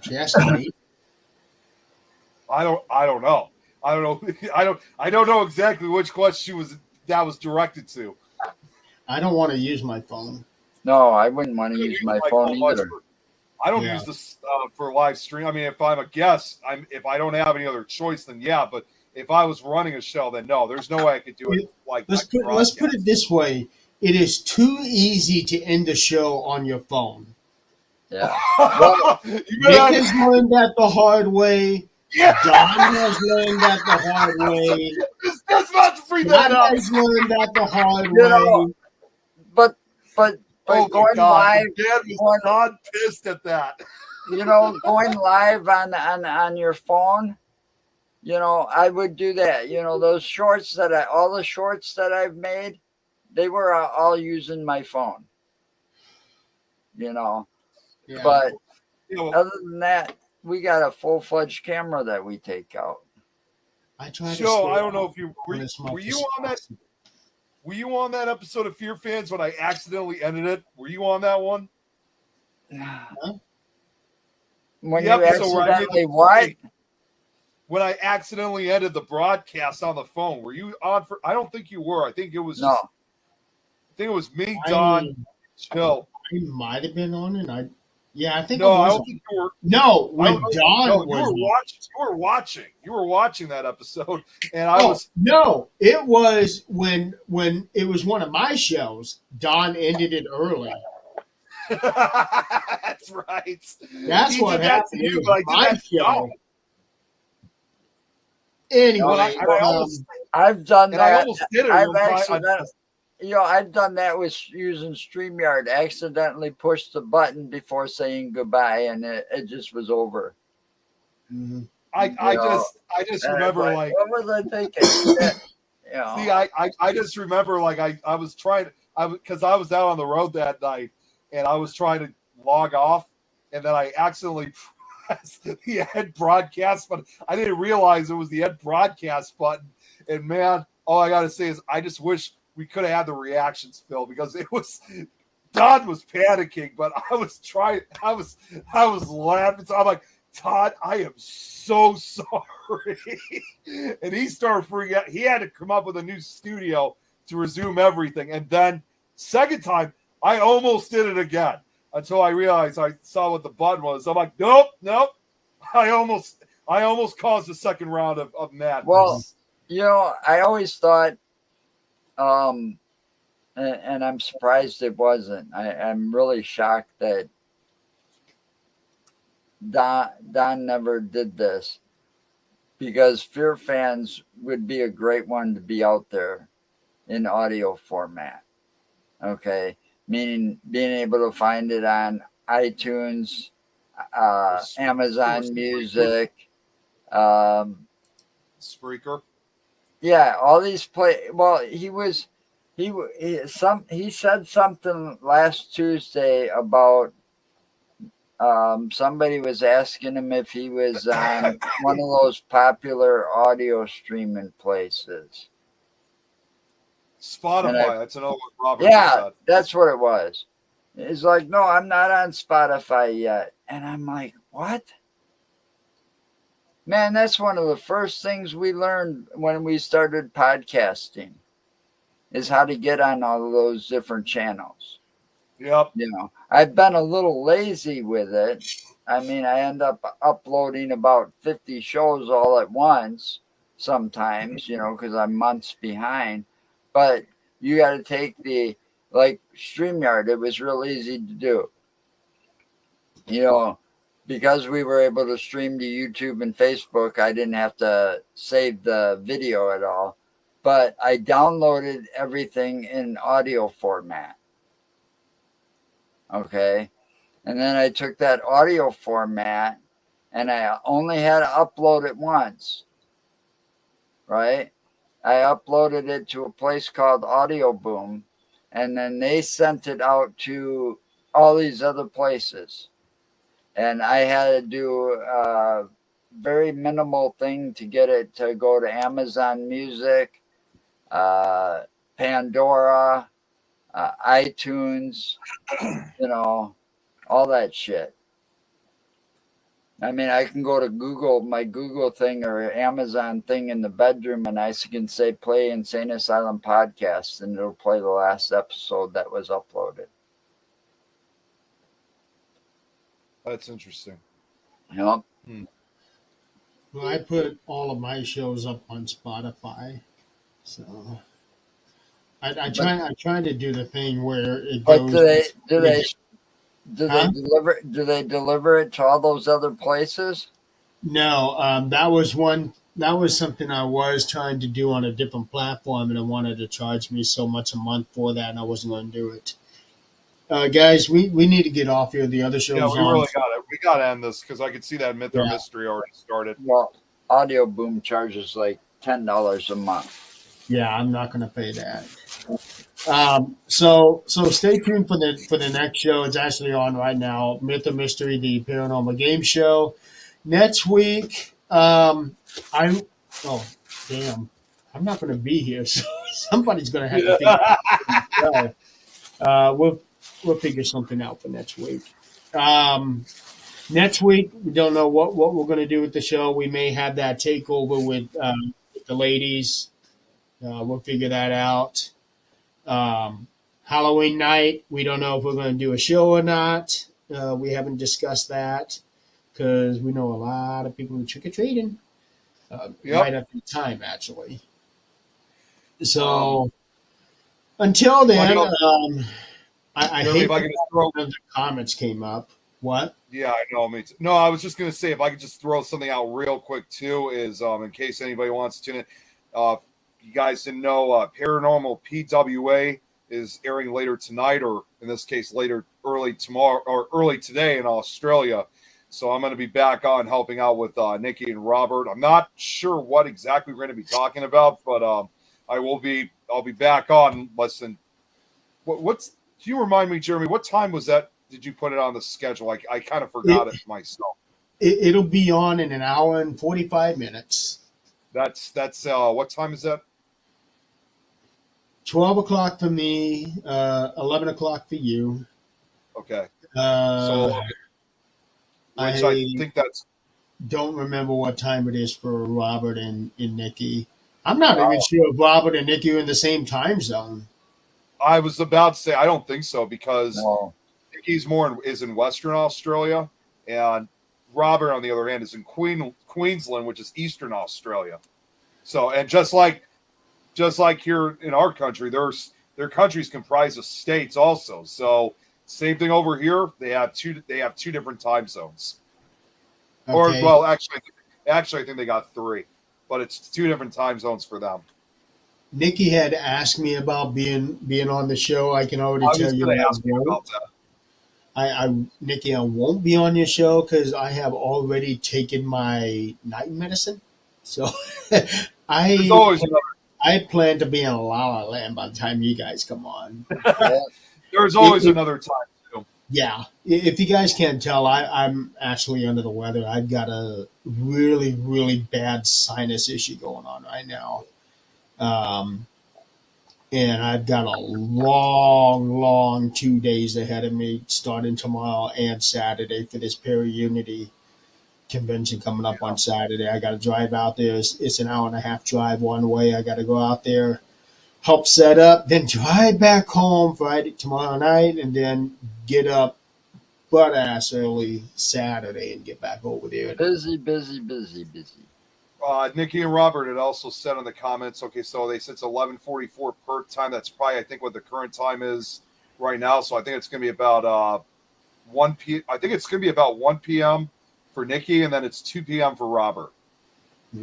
She asking me. I don't know. I don't know. I don't know exactly which question that was directed to. I don't want to use my phone. No, I wouldn't want to use my phone either. I don't use this for live stream. I mean, if I'm a guest, if I don't have any other choice, then yeah. But if I was running a show, then no. There's no way I could do it. Like let's put it this way: it is too easy to end the show on your phone. Yeah. Well, Nick has learned that the hard way. Yeah. Don has learned that the hard way. That's not to bring that up. Has learned that the hard You know, way. but Oh going God, live, Dad was not pissed at that. you know, going live on your phone, you know, I would do that. You know, all the shorts that I've made, they were all using my phone. You know, Yeah. but You know, other than that, we got a full-fledged camera that we take out. I try to Joe, stay I don't know out if you on as much were you as on that. possible. Were you on that episode of Fear Fans when I accidentally ended it? Were you on that one? When The you episode where I did accidentally the- what? When I accidentally ended the broadcast on the phone, were you on for? I don't think you were. I think it was. No. I think it was me, Don, Jill. I might have been on it. I think No, it I was. don't think you were. No, when No, Don you was. were watching. You were watching. You were watching that episode, and I Oh, was. no, it was when it was one of my shows. Don ended it early. That's right. That's He what did that happened. to It you, was but I did my that to show. Don. Anyway, And I almost, I've done and I that. almost did it. I've one time. accidentally, you know, I've done that with using StreamYard. Accidentally pushed the button before saying goodbye, and it just was over. mhm. I No. just And remember I'm like. what was I thinking? You know, See, I just remember like I was trying because I was out on the road that night and I was trying to log off and then I accidentally pressed the end broadcast button. I didn't realize it was the end broadcast button. And man, all I gotta say is I just wish we could have had the reactions, Phil, because it was Don was panicking, but I was laughing. So I'm like, Todd, I am so sorry. And he started freaking out. He had to come up with a new studio to resume everything. And then, second time, I almost did it again until I realized I saw what the button was. I'm like, nope. I almost caused a second round of madness. Well, you know, I always thought, and I'm surprised it wasn't. I'm really shocked that Don never did this, because Fear Fans would be a great one to be out there in audio format. Okay, meaning being able to find it on iTunes, Amazon Music, Spreaker. yeah, all these play. Well, he said something last Tuesday about somebody was asking him if he was on one of those popular audio streaming places. Spotify. That's another one Robert Yeah, said. that's what it was. He's like, no, I'm not on Spotify yet. And I'm like, what? Man, that's one of the first things we learned when we started podcasting, is how to get on all of those different channels. Yep. You know, I've been a little lazy with it. I mean, I end up uploading about 50 shows all at once sometimes, you know, because I'm months behind. But you got to take like StreamYard, it was real easy to do. You know, because we were able to stream to YouTube and Facebook, I didn't have to save the video at all. But I downloaded everything in audio format. Okay. And then I took that audio format and I only had to upload it once. Right? I uploaded it to a place called Audio Boom, and then they sent it out to all these other places. And I had to do a very minimal thing to get it to go to Amazon Music, Pandora, iTunes, all that shit. I mean, I can go to Google, my Google thing or Amazon thing in the bedroom, and I can say play Insane Asylum podcast, and it'll play the last episode that was uploaded. That's interesting. Yep. Well, I put all of my shows up on Spotify, so I try to do the thing where it But goes. do they deliver it to all those other places? No, that was one. That was something I was trying to do on a different platform, and it wanted to charge me so much a month for that, and I wasn't going to do it. Guys, we need to get off here. The other shows. Yeah, we really got it. We got to end this because I could see that Myth or Yeah. Mystery already started. Well, Audio Boom charges like $10 a month. Yeah, I'm not going to pay that. So stay tuned for the next show. It's actually on right now. Myth or Mystery, the paranormal game show. Next week, I'm not going to be here, so somebody's going to have to think. We'll figure something out for next week. Next week, we don't know what we're going to do with the show. We may have that takeover with the ladies. We'll figure that out. Halloween night, we don't know if we're going to do a show or not. We haven't discussed that because we know a lot of people who trick-or-treating right at the time, actually. So until then, I hate if I can just throw. the comments came up. What? Yeah, I know. Me too. No, I was just going to say, if I could just throw something out real quick, too, is in case anybody wants to tune in. You guys didn't know Paranormal PWA is airing later tonight, or in this case, early tomorrow or early today in Australia. So I'm going to be back on helping out with Nikki and Robert. I'm not sure what exactly we're going to be talking about, but I'll be back on less than what's. Can you remind me, Jeremy, what time was that? Did you put it on the schedule? I kind of forgot it myself. It'll be on in an hour and 45 minutes. That's what time is that? 12 o'clock for me, 11 o'clock for you. Okay. I I think that's. don't remember what time it is for Robert and Nikki. I'm not even sure if Robert and Nikki are in the same time zone. I was about to say I don't think so because No. Nikki's is in Western Australia, and Robert, on the other hand, is in Queensland, which is Eastern Australia. So, and just like here in our country, their countries comprise of states also. So, same thing over here. They have two different time zones. Okay. Or well, actually, I think they got three, but it's two different time zones for them. Nikki had asked me about being on the show. I can already I was tell you going that to ask you about that. Nikki, I won't be on your show because I have already taken my night medicine. So There's always I plan to be in La La Land by the time you guys come on. there's always another time too. Yeah, if you guys can't tell, I'm actually under the weather. I've got a really, really bad sinus issue going on right now. And I've got a long 2 days ahead of me, starting tomorrow and Saturday for this Unity convention coming up on Saturday. I got to drive out there. It's an hour and a half drive one way. I got to go out there, help set up, then drive back home tomorrow night, and then get up butt ass early Saturday and get back over there. Busy. Nikki and Robert had also said in the comments, okay, so they said it's 11:44 Perth time. That's probably, I think, what the current time is right now. So I think it's going to be about 1 p.m. for Nikki, and then it's 2 p.m. for Robert.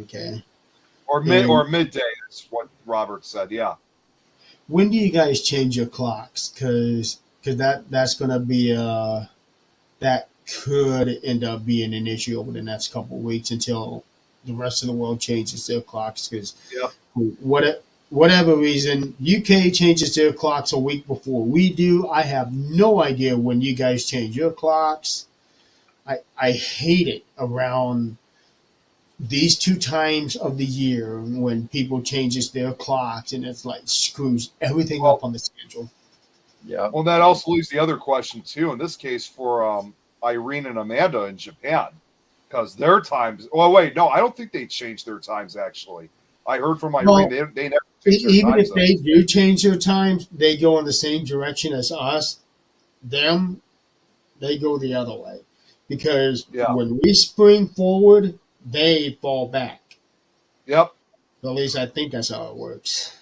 Okay. Or midday is what Robert said. Yeah. When do you guys change your clocks? Because that's going to be that could end up being an issue over the next couple of weeks until the rest of the world changes their clocks. Because whatever reason, UK changes their clocks a week before we do. I have no idea when you guys change your clocks. I hate it around these two times of the year when people changes their clocks, and it's like screws everything up on the schedule. Yeah. Well, that also leaves the other question too. In this case, for Irene and Amanda in Japan, because their times. Well, wait, no, I don't think they changed their times. Actually, I heard from Irene they never changed their Even times. if they do change their times, they go in the same direction as us. Them, they go the other way, because when we spring forward, they fall back. Yep. At least I think that's how it works.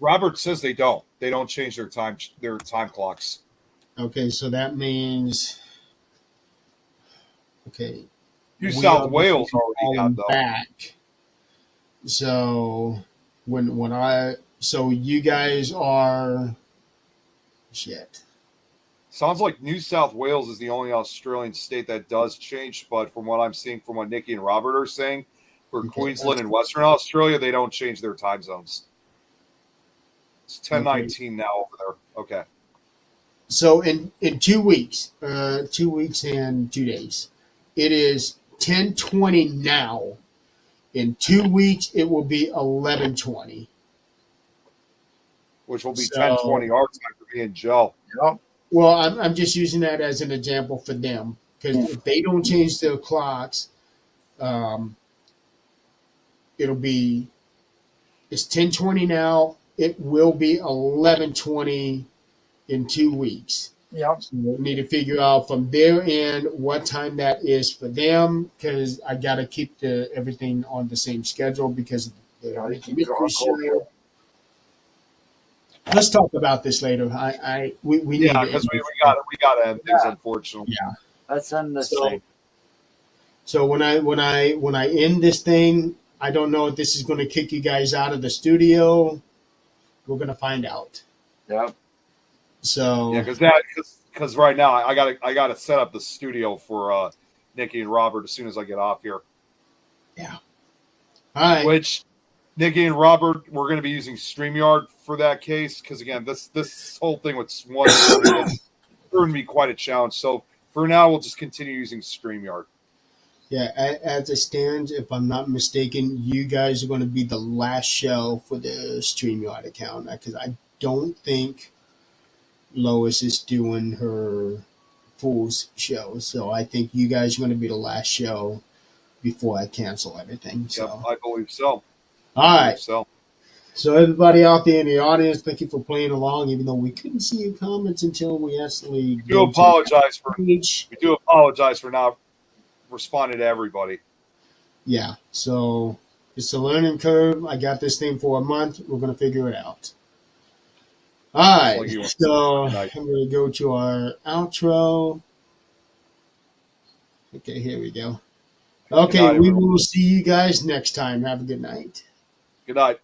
Robert says they don't. They don't change their time clocks. Okay, so that means New South Wales already had though. Back. So so you guys are shit. Sounds like New South Wales is the only Australian state that does change, but from what I'm seeing, from what Nikki and Robert are saying, for Queensland and Western Australia, they don't change their time zones. It's 10:19 now over there. Okay. So in 2 weeks, 2 weeks and 2 days, it is 10:20 now. In 2 weeks, it will be 11:20. Which will be 10:20 our time for me and Joe. Yep. Well, I'm just using that as an example for them, because if they don't change their clocks, it's 10:20 now. It will be 11:20 in 2 weeks. Yep. So we need to figure out from their end what time that is for them, because I got to keep everything on the same schedule because Let's talk about this later. We need because we got to end things, unfortunately. Yeah. Let's end this thing. So when I end this thing, I don't know if this is going to kick you guys out of the studio. We're going to find out. Yep. So because right now I gotta set up the studio for Nikki and Robert as soon as I get off here. Yeah. All right. Which Nikki and Robert, we're going to be using StreamYard for that case, because again, this whole thing with one is going to be quite a challenge. So for now, we'll just continue using StreamYard. Yeah, as it stands, if I'm not mistaken, you guys are going to be the last show for the StreamYard account, because I don't think Lois is doing her Fool's show. So I think you guys are going to be the last show before I cancel everything. So. Yep, I believe so. All right. So everybody out there in the audience, thank you for playing along, even though we couldn't see your comments until we actually. We do apologize for not responding to everybody. Yeah. So it's a learning curve. I got this thing for a month. We're going to figure it out. All right. So I'm going to go to our outro. Okay, here we go. Okay, we will see you guys next time. Have a good night. Good night.